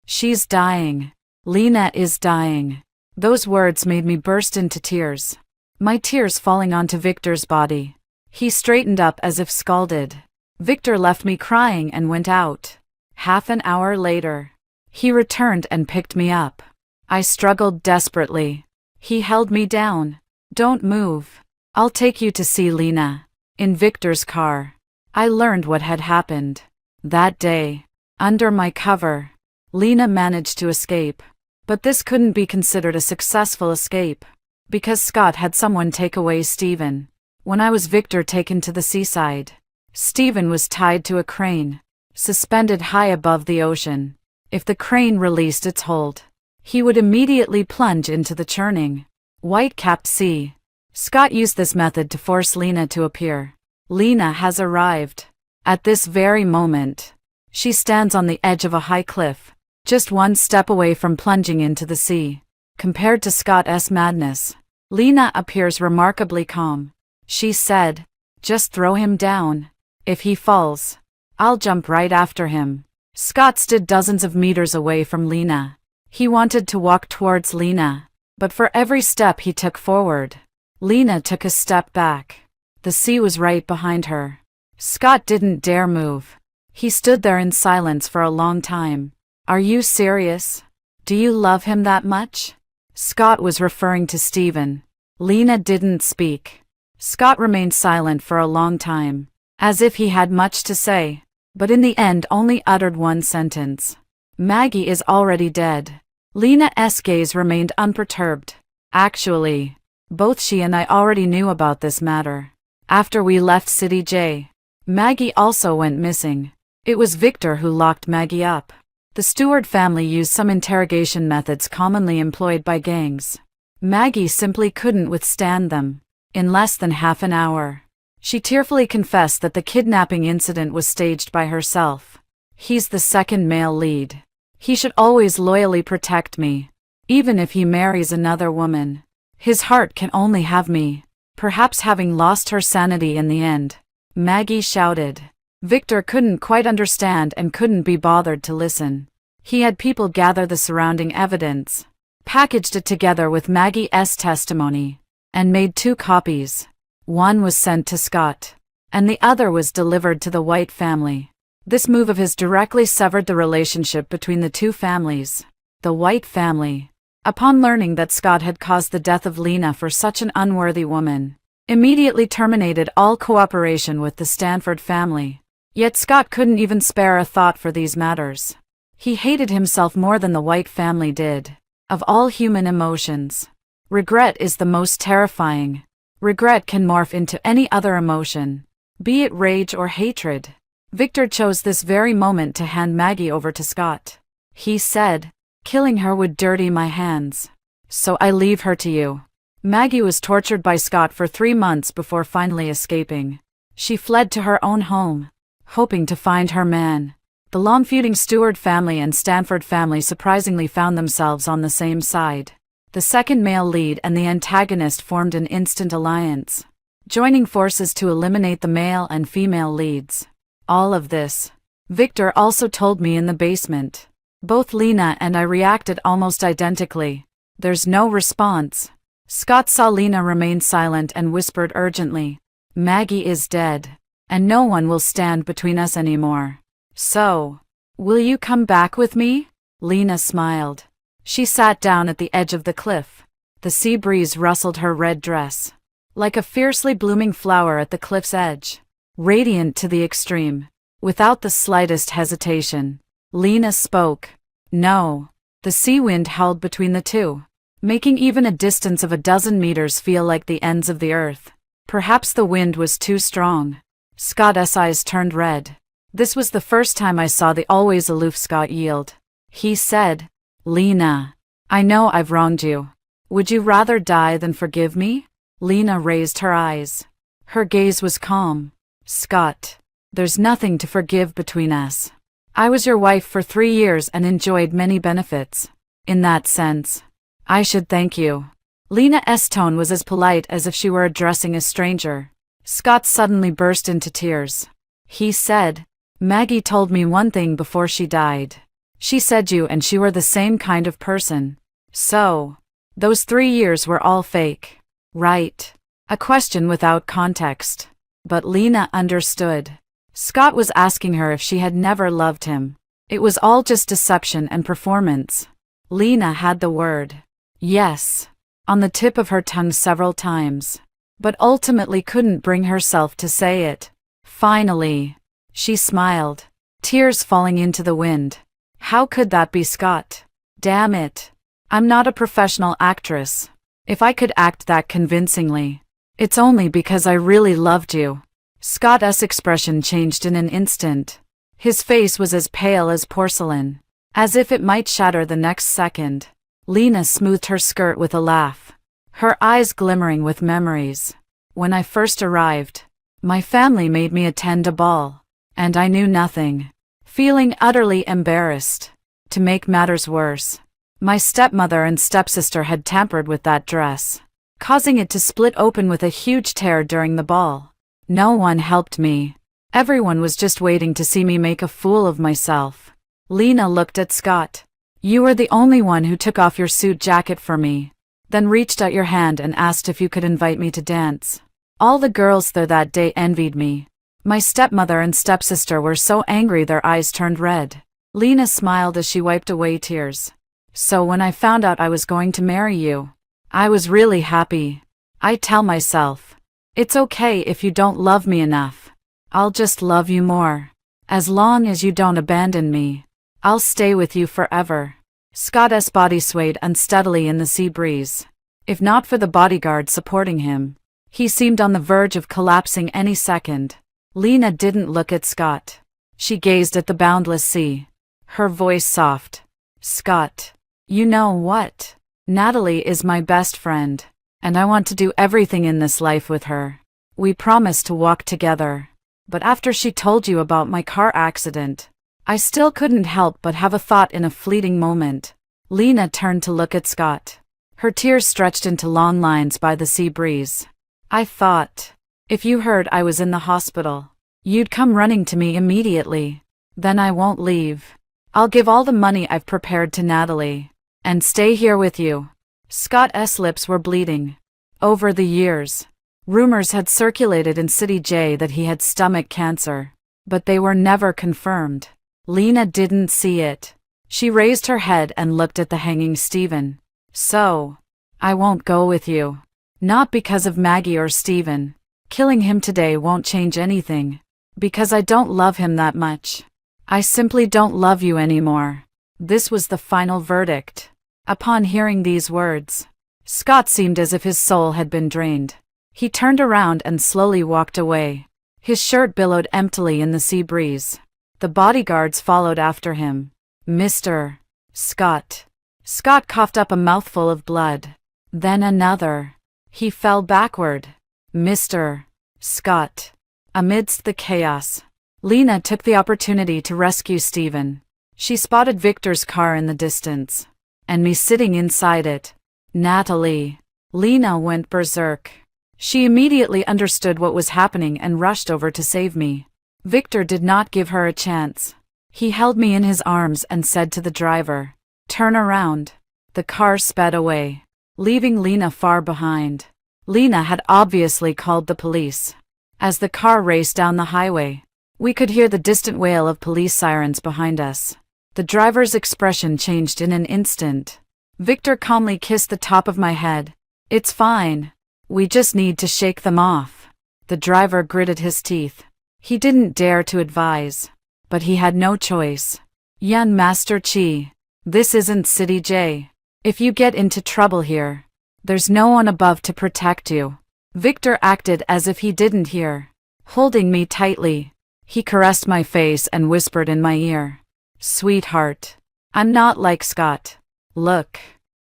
She's dying. Lena is dying." Those words made me burst into tears, my tears falling onto Victor's body. He straightened up as if scalded. Victor left me crying and went out. Half an hour later, he returned and picked me up. I struggled desperately. He held me down. "Don't move. I'll take you to see Lena." In Victor's car, I learned what had happened. That day, under my cover, Lena managed to escape. But this couldn't be considered a successful escape, because Scott had someone take away Stephen. When I was Victor taken to the seaside, Stephen was tied to a crane, suspended high above the ocean. If the crane released its hold, he would immediately plunge into the churning, white-capped sea. Scott used this method to force Lena to appear. Lena has arrived. At this very moment, she stands on the edge of a high cliff, just one step away from plunging into the sea. Compared to Scott's madness, Lena appears remarkably calm. She said, "Just throw him down. If he falls, I'll jump right after him." Scott stood dozens of meters away from Lena. He wanted to walk towards Lena, but for every step he took forward, Lena took a step back. The sea was right behind her. Scott didn't dare move. He stood there in silence for a long time. "Are you serious? Do you love him that much?" Scott was referring to Stephen. Lena didn't speak. Scott remained silent for a long time, as if he had much to say, but in the end only uttered one sentence. "Maggie is already dead." Lena's gaze remained unperturbed. Actually, both she and I already knew about this matter. After we left City J, Maggie also went missing. It was Victor who locked Maggie up. The Stewart family used some interrogation methods commonly employed by gangs. Maggie simply couldn't withstand them. In less than half an hour, she tearfully confessed that the kidnapping incident was staged by herself. "He's the second male lead. He should always loyally protect me, even if he marries another woman. His heart can only have me." Perhaps having lost her sanity in the end, Maggie shouted. Victor couldn't quite understand and couldn't be bothered to listen. He had people gather the surrounding evidence, packaged it together with Maggie's testimony, and made 2 copies. One was sent to Scott, and the other was delivered to the White family. This move of his directly severed the relationship between the 2 families. The White family, upon learning that Scott had caused the death of Lena for such an unworthy woman, immediately terminated all cooperation with the Stanford family. Yet Scott couldn't even spare a thought for these matters. He hated himself more than the White family did. Of all human emotions, regret is the most terrifying. Regret can morph into any other emotion, be it rage or hatred. Victor chose this very moment to hand Maggie over to Scott. He said, "Killing her would dirty my hands, so I leave her to you." Maggie was tortured by Scott for 3 months before finally escaping. She fled to her own home, hoping to find her man. The long-feuding Stewart family and Stanford family surprisingly found themselves on the same side. The second male lead and the antagonist formed an instant alliance, joining forces to eliminate the male and female leads. All of this, Victor also told me in the basement. Both Lena and I reacted almost identically. There's no response. Scott saw Lena remain silent and whispered urgently, Maggie is dead, and no one will stand between us anymore. So, will you come back with me? Lena smiled. She sat down at the edge of the cliff. The sea breeze rustled her red dress. Like a fiercely blooming flower at the cliff's edge. Radiant to the extreme. Without the slightest hesitation, Lena spoke. No. The sea wind howled between the two, making even a distance of a dozen meters feel like the ends of the earth. Perhaps the wind was too strong. Scott's eyes turned red. This was the first time I saw the always aloof Scott yield. He said, Lena, I know I've wronged you. Would you rather die than forgive me? Lena raised her eyes. Her gaze was calm. Scott, there's nothing to forgive between us. I was your wife for 3 years and enjoyed many benefits. In that sense, I should thank you. Lena's tone was as polite as if she were addressing a stranger. Scott suddenly burst into tears. He said, Maggie told me one thing before she died. She said you and she were the same kind of person. So, those 3 years were all fake. Right. A question without context. But Lena understood. Scott was asking her if she had never loved him. It was all just deception and performance. Lena had the word yes on the tip of her tongue several times, but ultimately couldn't bring herself to say it. Finally, she smiled, tears falling into the wind. How could that be, Scott? Damn it. I'm not a professional actress. If I could act that convincingly, it's only because I really loved you. Scott's expression changed in an instant. His face was as pale as porcelain, as if it might shatter the next second. Lena smoothed her skirt with a laugh, her eyes glimmering with memories. When I first arrived, my family made me attend a ball, and I knew nothing, feeling utterly embarrassed. To make matters worse, my stepmother and stepsister had tampered with that dress, causing it to split open with a huge tear during the ball. No one helped me. Everyone was just waiting to see me make a fool of myself. Lena looked at Scott. You were the only one who took off your suit jacket for me, then reached out your hand and asked if you could invite me to dance. All the girls there that day envied me. My stepmother and stepsister were so angry their eyes turned red. Lena smiled as she wiped away tears. So when I found out I was going to marry you, I was really happy. I tell myself, it's okay if you don't love me enough. I'll just love you more. As long as you don't abandon me, I'll stay with you forever. Scott's body swayed unsteadily in the sea breeze. If not for the bodyguard supporting him, he seemed on the verge of collapsing any second. Lena didn't look at Scott. She gazed at the boundless sea. Her voice soft. Scott, you know what? Natalie is my best friend, and I want to do everything in this life with her. We promised to walk together. But after she told you about my car accident, I still couldn't help but have a thought in a fleeting moment. Lena turned to look at Scott. Her tears stretched into long lines by the sea breeze. I thought, if you heard I was in the hospital, you'd come running to me immediately. Then I won't leave. I'll give all the money I've prepared to Natalie, and stay here with you. Scott's lips were bleeding. Over the years, rumors had circulated in City J that he had stomach cancer, but they were never confirmed. Lena didn't see it. She raised her head and looked at the hanging Stephen. So, I won't go with you. Not because of Maggie or Stephen. Killing him today won't change anything. Because I don't love him that much. I simply don't love you anymore. This was the final verdict. Upon hearing these words, Scott seemed as if his soul had been drained. He turned around and slowly walked away. His shirt billowed emptily in the sea breeze. The bodyguards followed after him. Mr. Scott. Scott coughed up a mouthful of blood. Then another. He fell backward. Mr. Scott. Amidst the chaos, Lena took the opportunity to rescue Stephen. She spotted Victor's car in the distance, and me sitting inside it. Natalie. Lena went berserk. She immediately understood what was happening and rushed over to save me. Victor did not give her a chance. He held me in his arms and said to the driver, "Turn around." The car sped away, leaving Lena far behind. Lena had obviously called the police. As the car raced down the highway, we could hear the distant wail of police sirens behind us. The driver's expression changed in an instant. Victor calmly kissed the top of my head. "It's fine. We just need to shake them off." The driver gritted his teeth. He didn't dare to advise, but he had no choice. "Yan Master Chi, this isn't City J. If you get into trouble here, there's no one above to protect you." Victor acted as if he didn't hear. Holding me tightly, he caressed my face and whispered in my ear, "Sweetheart, I'm not like Scott." Look.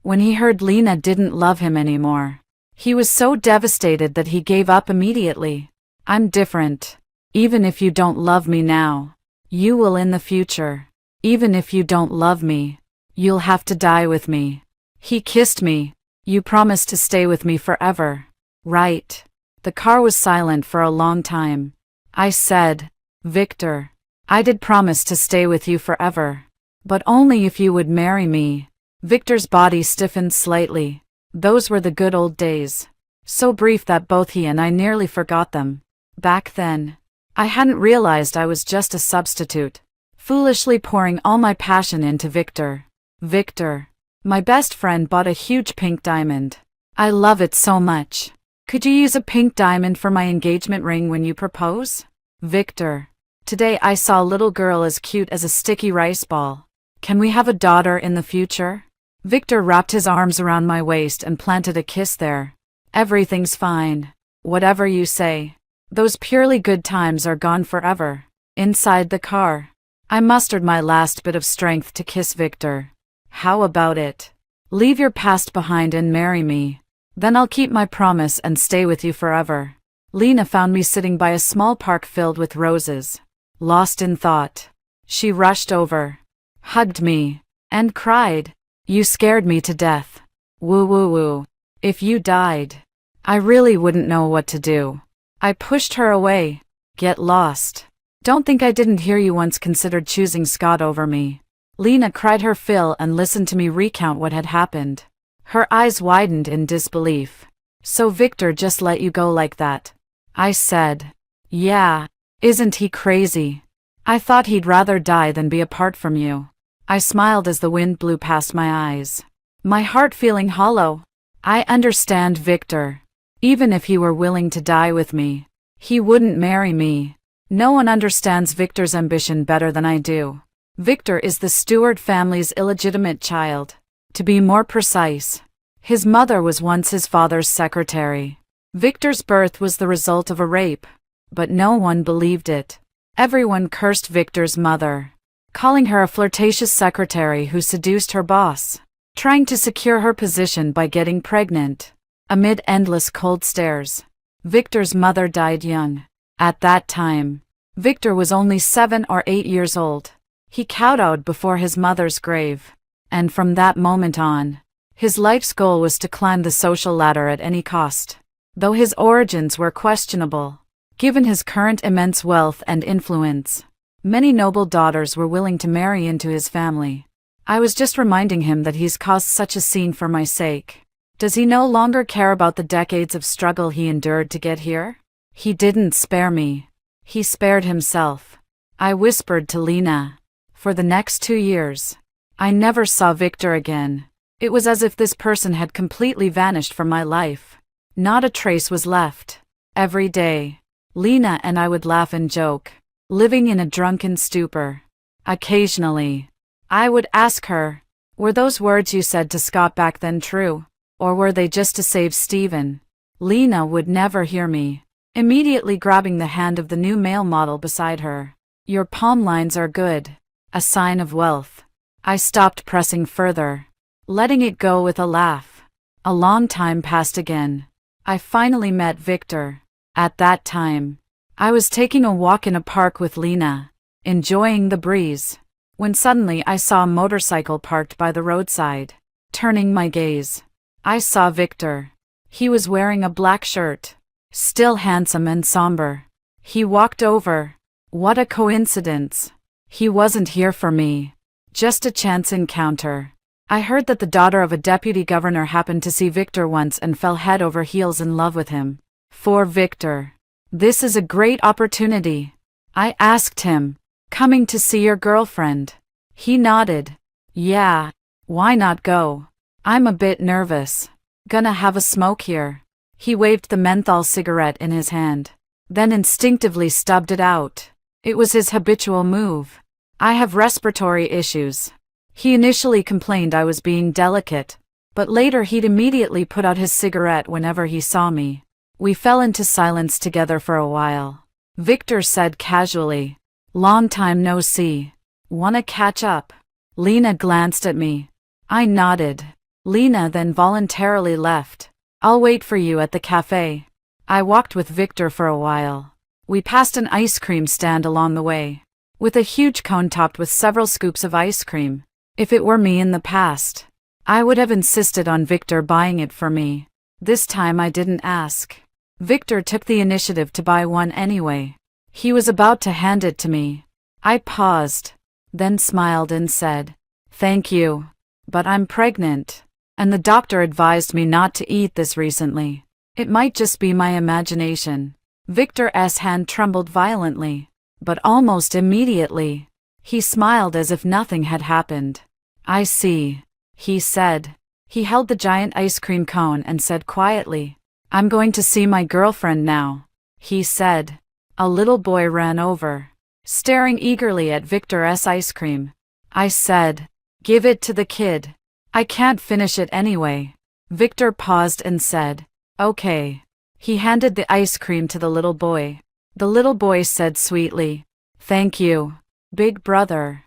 When he heard Lena didn't love him anymore, he was so devastated that he gave up immediately. "I'm different. Even if you don't love me now, you will in the future. Even if you don't love me, you'll have to die with me." He kissed me. "You promised to stay with me forever, right?" The car was silent for a long time. I said, "Victor, I did promise to stay with you forever, but only if you would marry me." Victor's body stiffened slightly. Those were the good old days. So brief that both he and I nearly forgot them. Back then, I hadn't realized I was just a substitute, foolishly pouring all my passion into Victor. Victor, my best friend, bought a huge pink diamond. "I love it so much. Could you use a pink diamond for my engagement ring when you propose?" "Victor, today I saw a little girl as cute as a sticky rice ball. Can we have a daughter in the future?" Victor wrapped his arms around my waist and planted a kiss there. "Everything's fine. Whatever you say." Those purely good times are gone forever. Inside the car, I mustered my last bit of strength to kiss Victor. "How about it? Leave your past behind and marry me. Then I'll keep my promise and stay with you forever." Lena found me sitting by a small park filled with roses. Lost in thought, she rushed over, hugged me, and cried, "You scared me to death. Woo woo woo. If you died, I really wouldn't know what to do." I pushed her away. "Get lost. Don't think I didn't hear you once considered choosing Scott over me." Lena cried her fill and listened to me recount what had happened. Her eyes widened in disbelief. "So Victor just let you go like that?" I said, "Yeah. Isn't he crazy? I thought he'd rather die than be apart from you." I smiled as the wind blew past my eyes, my heart feeling hollow. "I understand Victor. Even if he were willing to die with me, he wouldn't marry me. No one understands Victor's ambition better than I do. Victor is the Stewart family's illegitimate child. To be more precise, his mother was once his father's secretary. Victor's birth was the result of a rape, but no one believed it. Everyone cursed Victor's mother, calling her a flirtatious secretary who seduced her boss, trying to secure her position by getting pregnant. Amid endless cold stares, Victor's mother died young. At that time, Victor was only 7 or 8 years old. He kowtowed before his mother's grave, and from that moment on, his life's goal was to climb the social ladder at any cost. Though his origins were questionable, given his current immense wealth and influence, many noble daughters were willing to marry into his family. I was just reminding him that he's caused such a scene for my sake. Does he no longer care about the decades of struggle he endured to get here? He didn't spare me. He spared himself. I whispered to Lena. For the next 2 years, I never saw Victor again. It was as if this person had completely vanished from my life. Not a trace was left. Every day, Lena and I would laugh and joke, living in a drunken stupor. Occasionally, I would ask her, "Were those words you said to Scott back then true? Or were they just to save Steven?" Lena would never hear me, immediately grabbing the hand of the new male model beside her. "Your palm lines are good. A sign of wealth." I stopped pressing further, letting it go with a laugh. A long time passed again. I finally met Victor. At that time, I was taking a walk in a park with Lena, enjoying the breeze, when suddenly I saw a motorcycle parked by the roadside. Turning my gaze, I saw Victor. He was wearing a black shirt, still handsome and somber. He walked over. What a coincidence. He wasn't here for me. Just a chance encounter. I heard that the daughter of a deputy governor happened to see Victor once and fell head over heels in love with him. For Victor. This is a great opportunity. I asked him, "Coming to see your girlfriend?" He nodded. "Yeah. Why not go? I'm a bit nervous. Gonna have a smoke here." He waved the menthol cigarette in his hand, then instinctively stubbed it out. It was his habitual move. "I have respiratory issues." He initially complained I was being delicate, but later he'd immediately put out his cigarette whenever he saw me. We fell into silence together for a while. Victor said casually, "Long time no see. Wanna catch up?" Lena glanced at me. I nodded. Lena then voluntarily left. "I'll wait for you at the cafe." I walked with Victor for a while. We passed an ice cream stand along the way, with a huge cone topped with several scoops of ice cream. If it were me in the past, I would have insisted on Victor buying it for me. This time I didn't ask. Victor took the initiative to buy one anyway. He was about to hand it to me. I paused, then smiled and said, "Thank you, but I'm pregnant, and the doctor advised me not to eat this recently. It might just be my imagination." Victor's hand trembled violently, but almost immediately, he smiled as if nothing had happened. "I see," he said. He held the giant ice cream cone and said quietly, "I'm going to see my girlfriend now," he said. A little boy ran over, staring eagerly at Victor's ice cream. I said, "Give it to the kid. I can't finish it anyway." Victor paused and said, "Okay." He handed the ice cream to the little boy. The little boy said sweetly, "Thank you, big brother."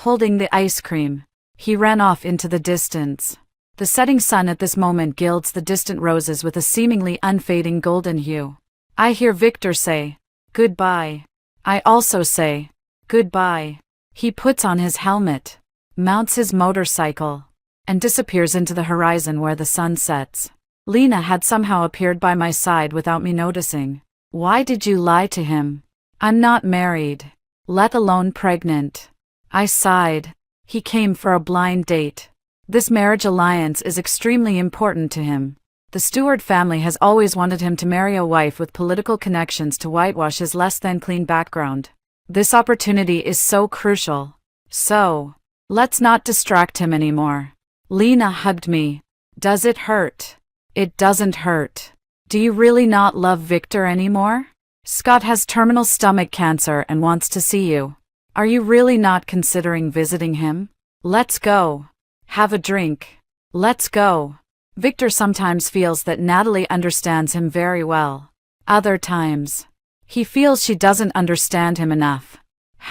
Holding the ice cream, he ran off into the distance. The setting sun at this moment gilds the distant roses with a seemingly unfading golden hue. I hear Victor say, "Goodbye." I also say, "Goodbye." He puts on his helmet, mounts his motorcycle, and disappears into the horizon where the sun sets. Lena had somehow appeared by my side without me noticing. "Why did you lie to him? I'm not married, let alone pregnant." I sighed. He came for a blind date. This marriage alliance is extremely important to him. The Stewart family has always wanted him to marry a wife with political connections to whitewash his less than clean background. This opportunity is so crucial. So, let's not distract him anymore. Lena hugged me. "Does it hurt?" "It doesn't hurt." "Do you really not love Victor anymore?" "Scott has terminal stomach cancer and wants to see you. Are you really not considering visiting him?" "Let's go. Have a drink." "Let's go." Victor sometimes feels that Natalie understands him very well. Other times, he feels she doesn't understand him enough.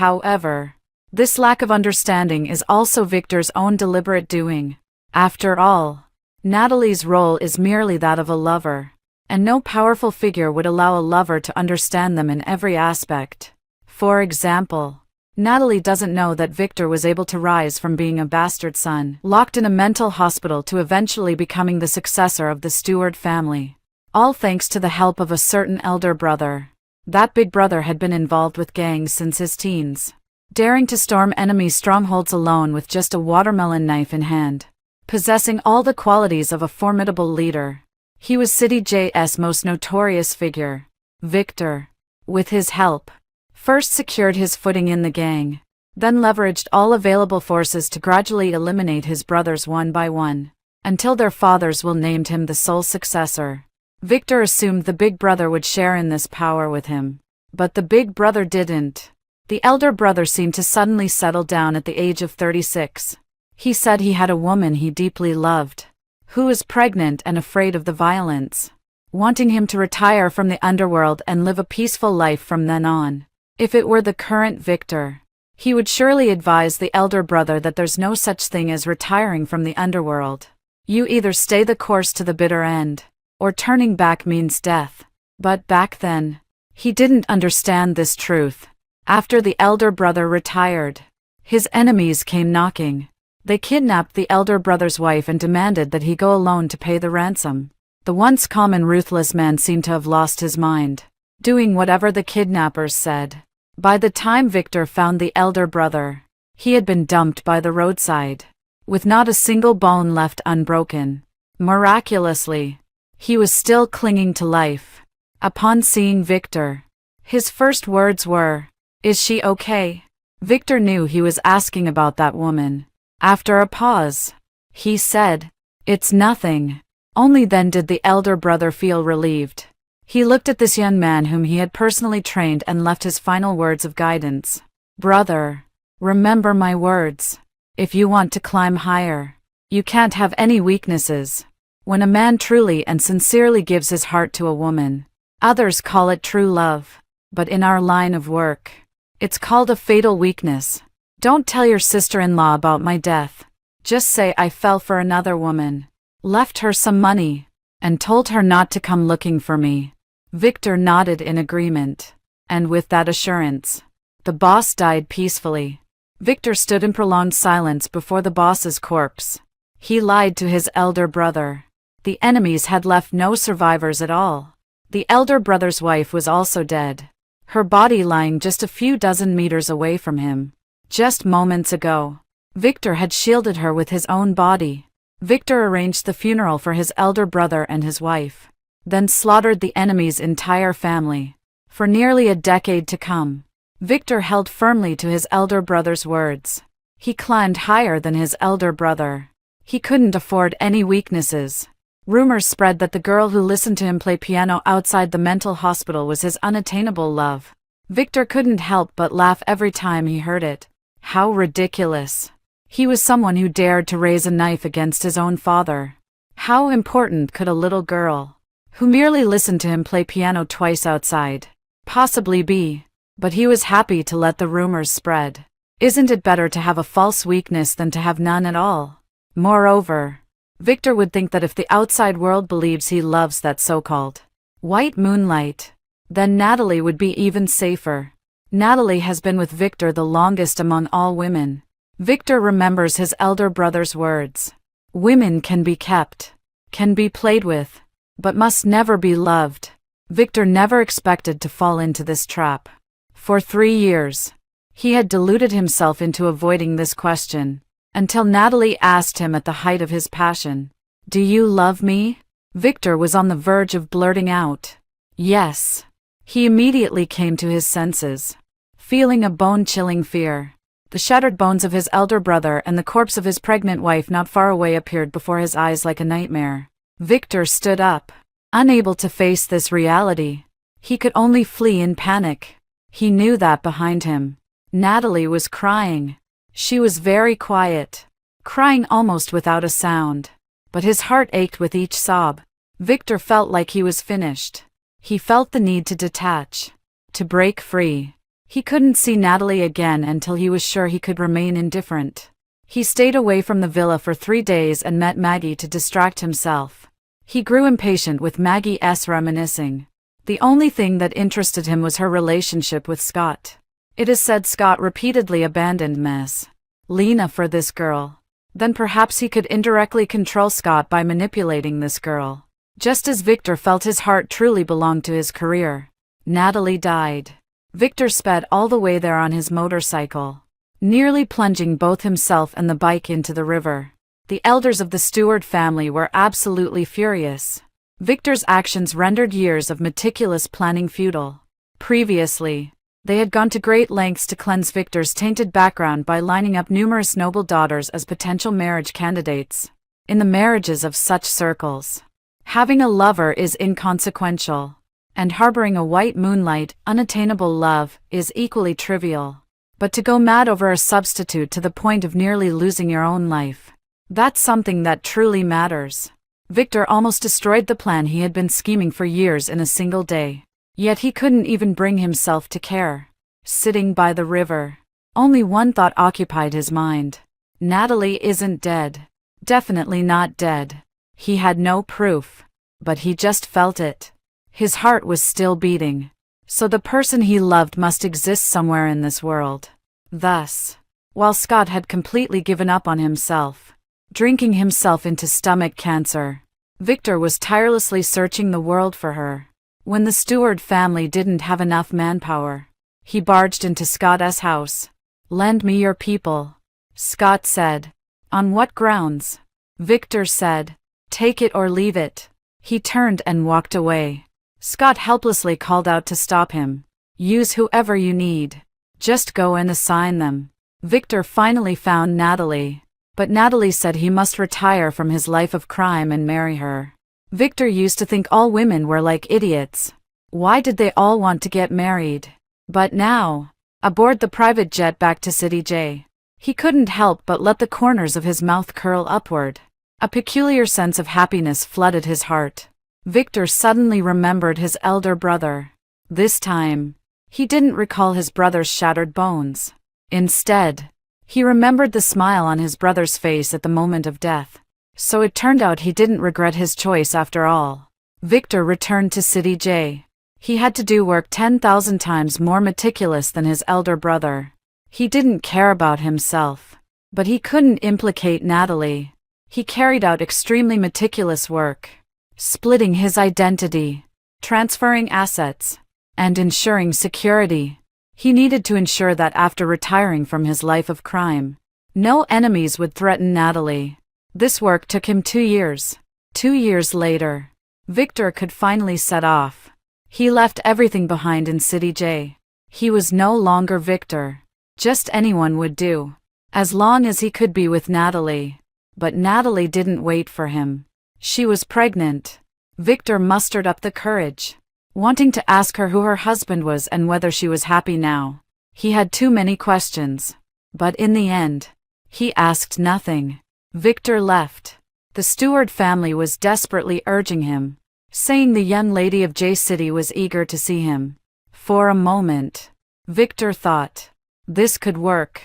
However, this lack of understanding is also Victor's own deliberate doing. After all, Natalie's role is merely that of a lover, and no powerful figure would allow a lover to understand them in every aspect. For example, Natalie doesn't know that Victor was able to rise from being a bastard son, locked in a mental hospital, to eventually becoming the successor of the Stewart family. All thanks to the help of a certain elder brother. That big brother had been involved with gangs since his teens, daring to storm enemy strongholds alone with just a watermelon knife in hand, possessing all the qualities of a formidable leader. He was City J's most notorious figure. Victor, with his help, first secured his footing in the gang, then leveraged all available forces to gradually eliminate his brothers one by one, until their fathers will named him the sole successor. Victor assumed the big brother would share in this power with him, but the big brother didn't. The elder brother seemed to suddenly settle down at the age of 36. He said he had a woman he deeply loved, who was pregnant and afraid of the violence, wanting him to retire from the underworld and live a peaceful life from then on. If it were the current Victor, he would surely advise the elder brother that there's no such thing as retiring from the underworld. You either stay the course to the bitter end, or turning back means death. But back then, he didn't understand this truth. After the elder brother retired, his enemies came knocking. They kidnapped the elder brother's wife and demanded that he go alone to pay the ransom. The once calm and ruthless man seemed to have lost his mind, doing whatever the kidnappers said. By the time Victor found the elder brother, he had been dumped by the roadside, with not a single bone left unbroken. Miraculously, he was still clinging to life. Upon seeing Victor, his first words were, "Is she okay?" Victor knew he was asking about that woman. After a pause, he said, "It's nothing." Only then did the elder brother feel relieved. He looked at this young man whom he had personally trained and left his final words of guidance. "Brother, remember my words. If you want to climb higher, you can't have any weaknesses." When a man truly and sincerely gives his heart to a woman, others call it true love, but in our line of work, it's called a fatal weakness. Don't tell your sister-in-law about my death. Just say I fell for another woman, left her some money, and told her not to come looking for me. Victor nodded in agreement, and with that assurance, the boss died peacefully. Victor stood in prolonged silence before the boss's corpse. He lied to his elder brother. The enemies had left no survivors at all. The elder brother's wife was also dead, her body lying just a few dozen meters away from him. Just moments ago, Victor had shielded her with his own body. Victor arranged the funeral for his elder brother and his wife, then slaughtered the enemy's entire family. For nearly a decade to come, Victor held firmly to his elder brother's words. He climbed higher than his elder brother. He couldn't afford any weaknesses. Rumors spread that the girl who listened to him play piano outside the mental hospital was his unattainable love. Victor couldn't help but laugh every time he heard it. How ridiculous. He was someone who dared to raise a knife against his own father. How important could a little girl, who merely listened to him play piano twice outside, possibly be? But he was happy to let the rumors spread. Isn't it better to have a false weakness than to have none at all? Moreover, Victor would think that if the outside world believes he loves that so-called white moonlight, then Natalie would be even safer. Natalie has been with Victor the longest among all women. Victor remembers his elder brother's words. Women can be kept, can be played with, but must never be loved. Victor never expected to fall into this trap. For 3 years, he had deluded himself into avoiding this question, until Natalie asked him at the height of his passion, "Do you love me?" Victor was on the verge of blurting out, "Yes." He immediately came to his senses, feeling a bone-chilling fear. The shattered bones of his elder brother and the corpse of his pregnant wife not far away appeared before his eyes like a nightmare. Victor stood up, unable to face this reality. He could only flee in panic. He knew that behind him, Natalie was crying. She was very quiet, crying almost without a sound, but his heart ached with each sob. Victor felt like he was finished. He felt the need to detach, to break free. He couldn't see Natalie again until he was sure he could remain indifferent. He stayed away from the villa for 3 days and met Maggie to distract himself. He grew impatient with Maggie's reminiscing. The only thing that interested him was her relationship with Scott. It is said Scott repeatedly abandoned Miss Lena for this girl. Then perhaps he could indirectly control Scott by manipulating this girl. Just as Victor felt his heart truly belonged to his career, Natalie died. Victor sped all the way there on his motorcycle, nearly plunging both himself and the bike into the river. The elders of the Stewart family were absolutely furious. Victor's actions rendered years of meticulous planning futile. Previously, they had gone to great lengths to cleanse Victor's tainted background by lining up numerous noble daughters as potential marriage candidates. In the marriages of such circles, having a lover is inconsequential, and harboring a white moonlight, unattainable love is equally trivial. But to go mad over a substitute to the point of nearly losing your own life, that's something that truly matters. Victor almost destroyed the plan he had been scheming for years in a single day. Yet he couldn't even bring himself to care. Sitting by the river, only one thought occupied his mind. Natalie isn't dead. Definitely not dead. He had no proof, but he just felt it. His heart was still beating. So the person he loved must exist somewhere in this world. Thus, while Scott had completely given up on himself, drinking himself into stomach cancer, Victor was tirelessly searching the world for her. When the Stewart family didn't have enough manpower, He barged into Scott's house. "Lend me your people," Scott said. "On what grounds?" Victor said. "Take it or leave it." He turned and walked away. Scott helplessly called out to stop him. "Use whoever you need. Just go and assign them." Victor finally found Natalie. But Natalie said he must retire from his life of crime and marry her. Victor used to think all women were like idiots. Why did they all want to get married? But now, aboard the private jet back to City J, he couldn't help but let the corners of his mouth curl upward. A peculiar sense of happiness flooded his heart. Victor suddenly remembered his elder brother. This time, he didn't recall his brother's shattered bones. Instead, he remembered the smile on his brother's face at the moment of death. So it turned out he didn't regret his choice after all. Victor returned to City J. He had to do work 10,000 times more meticulous than his elder brother. He didn't care about himself. But he couldn't implicate Natalie. He carried out extremely meticulous work, splitting his identity, transferring assets, and ensuring security. He needed to ensure that after retiring from his life of crime, no enemies would threaten Natalie. This work took him 2 years. 2 years later, Victor could finally set off. He left everything behind in City J. He was no longer Victor. Just anyone would do, as long as he could be with Natalie. But Natalie didn't wait for him. She was pregnant. Victor mustered up the courage, wanting to ask her who her husband was and whether she was happy now. He had too many questions. But in the end, he asked nothing. Victor left. The Stewart family was desperately urging him, saying the young lady of J City was eager to see him. For a moment, Victor thought, this could work.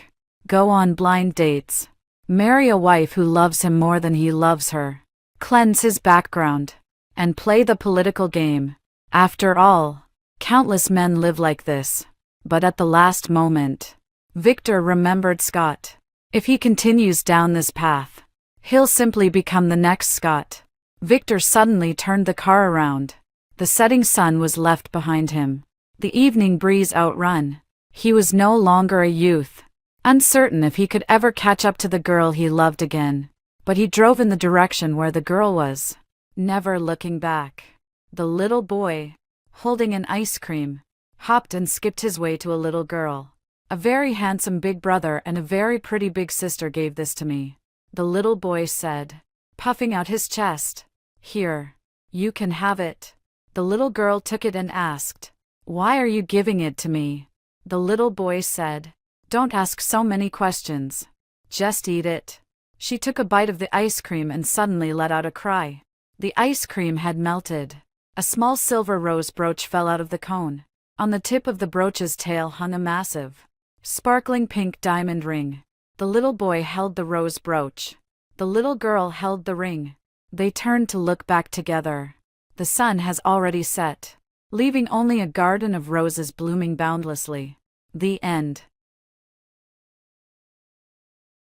Go on blind dates. Marry a wife who loves him more than he loves her. Cleanse his background. And play the political game. After all, countless men live like this. But at the last moment, Victor remembered Scott. If he continues down this path, he'll simply become the next Scott. Victor suddenly turned the car around. The setting sun was left behind him. The evening breeze outrun. He was no longer a youth, uncertain if he could ever catch up to the girl he loved again. But he drove in the direction where the girl was, never looking back. The little boy, holding an ice cream, hopped and skipped his way to a little girl. A very handsome big brother and a very pretty big sister gave this to me, the little boy said, puffing out his chest. Here, you can have it. The little girl took it and asked, why are you giving it to me? The little boy said, don't ask so many questions. Just eat it. She took a bite of the ice cream and suddenly let out a cry. The ice cream had melted. A small silver rose brooch fell out of the cone. On the tip of the brooch's tail hung a massive, sparkling pink diamond ring. The little boy held the rose brooch. The little girl held the ring. They turned to look back together. The sun has already set, leaving only a garden of roses blooming boundlessly. The end.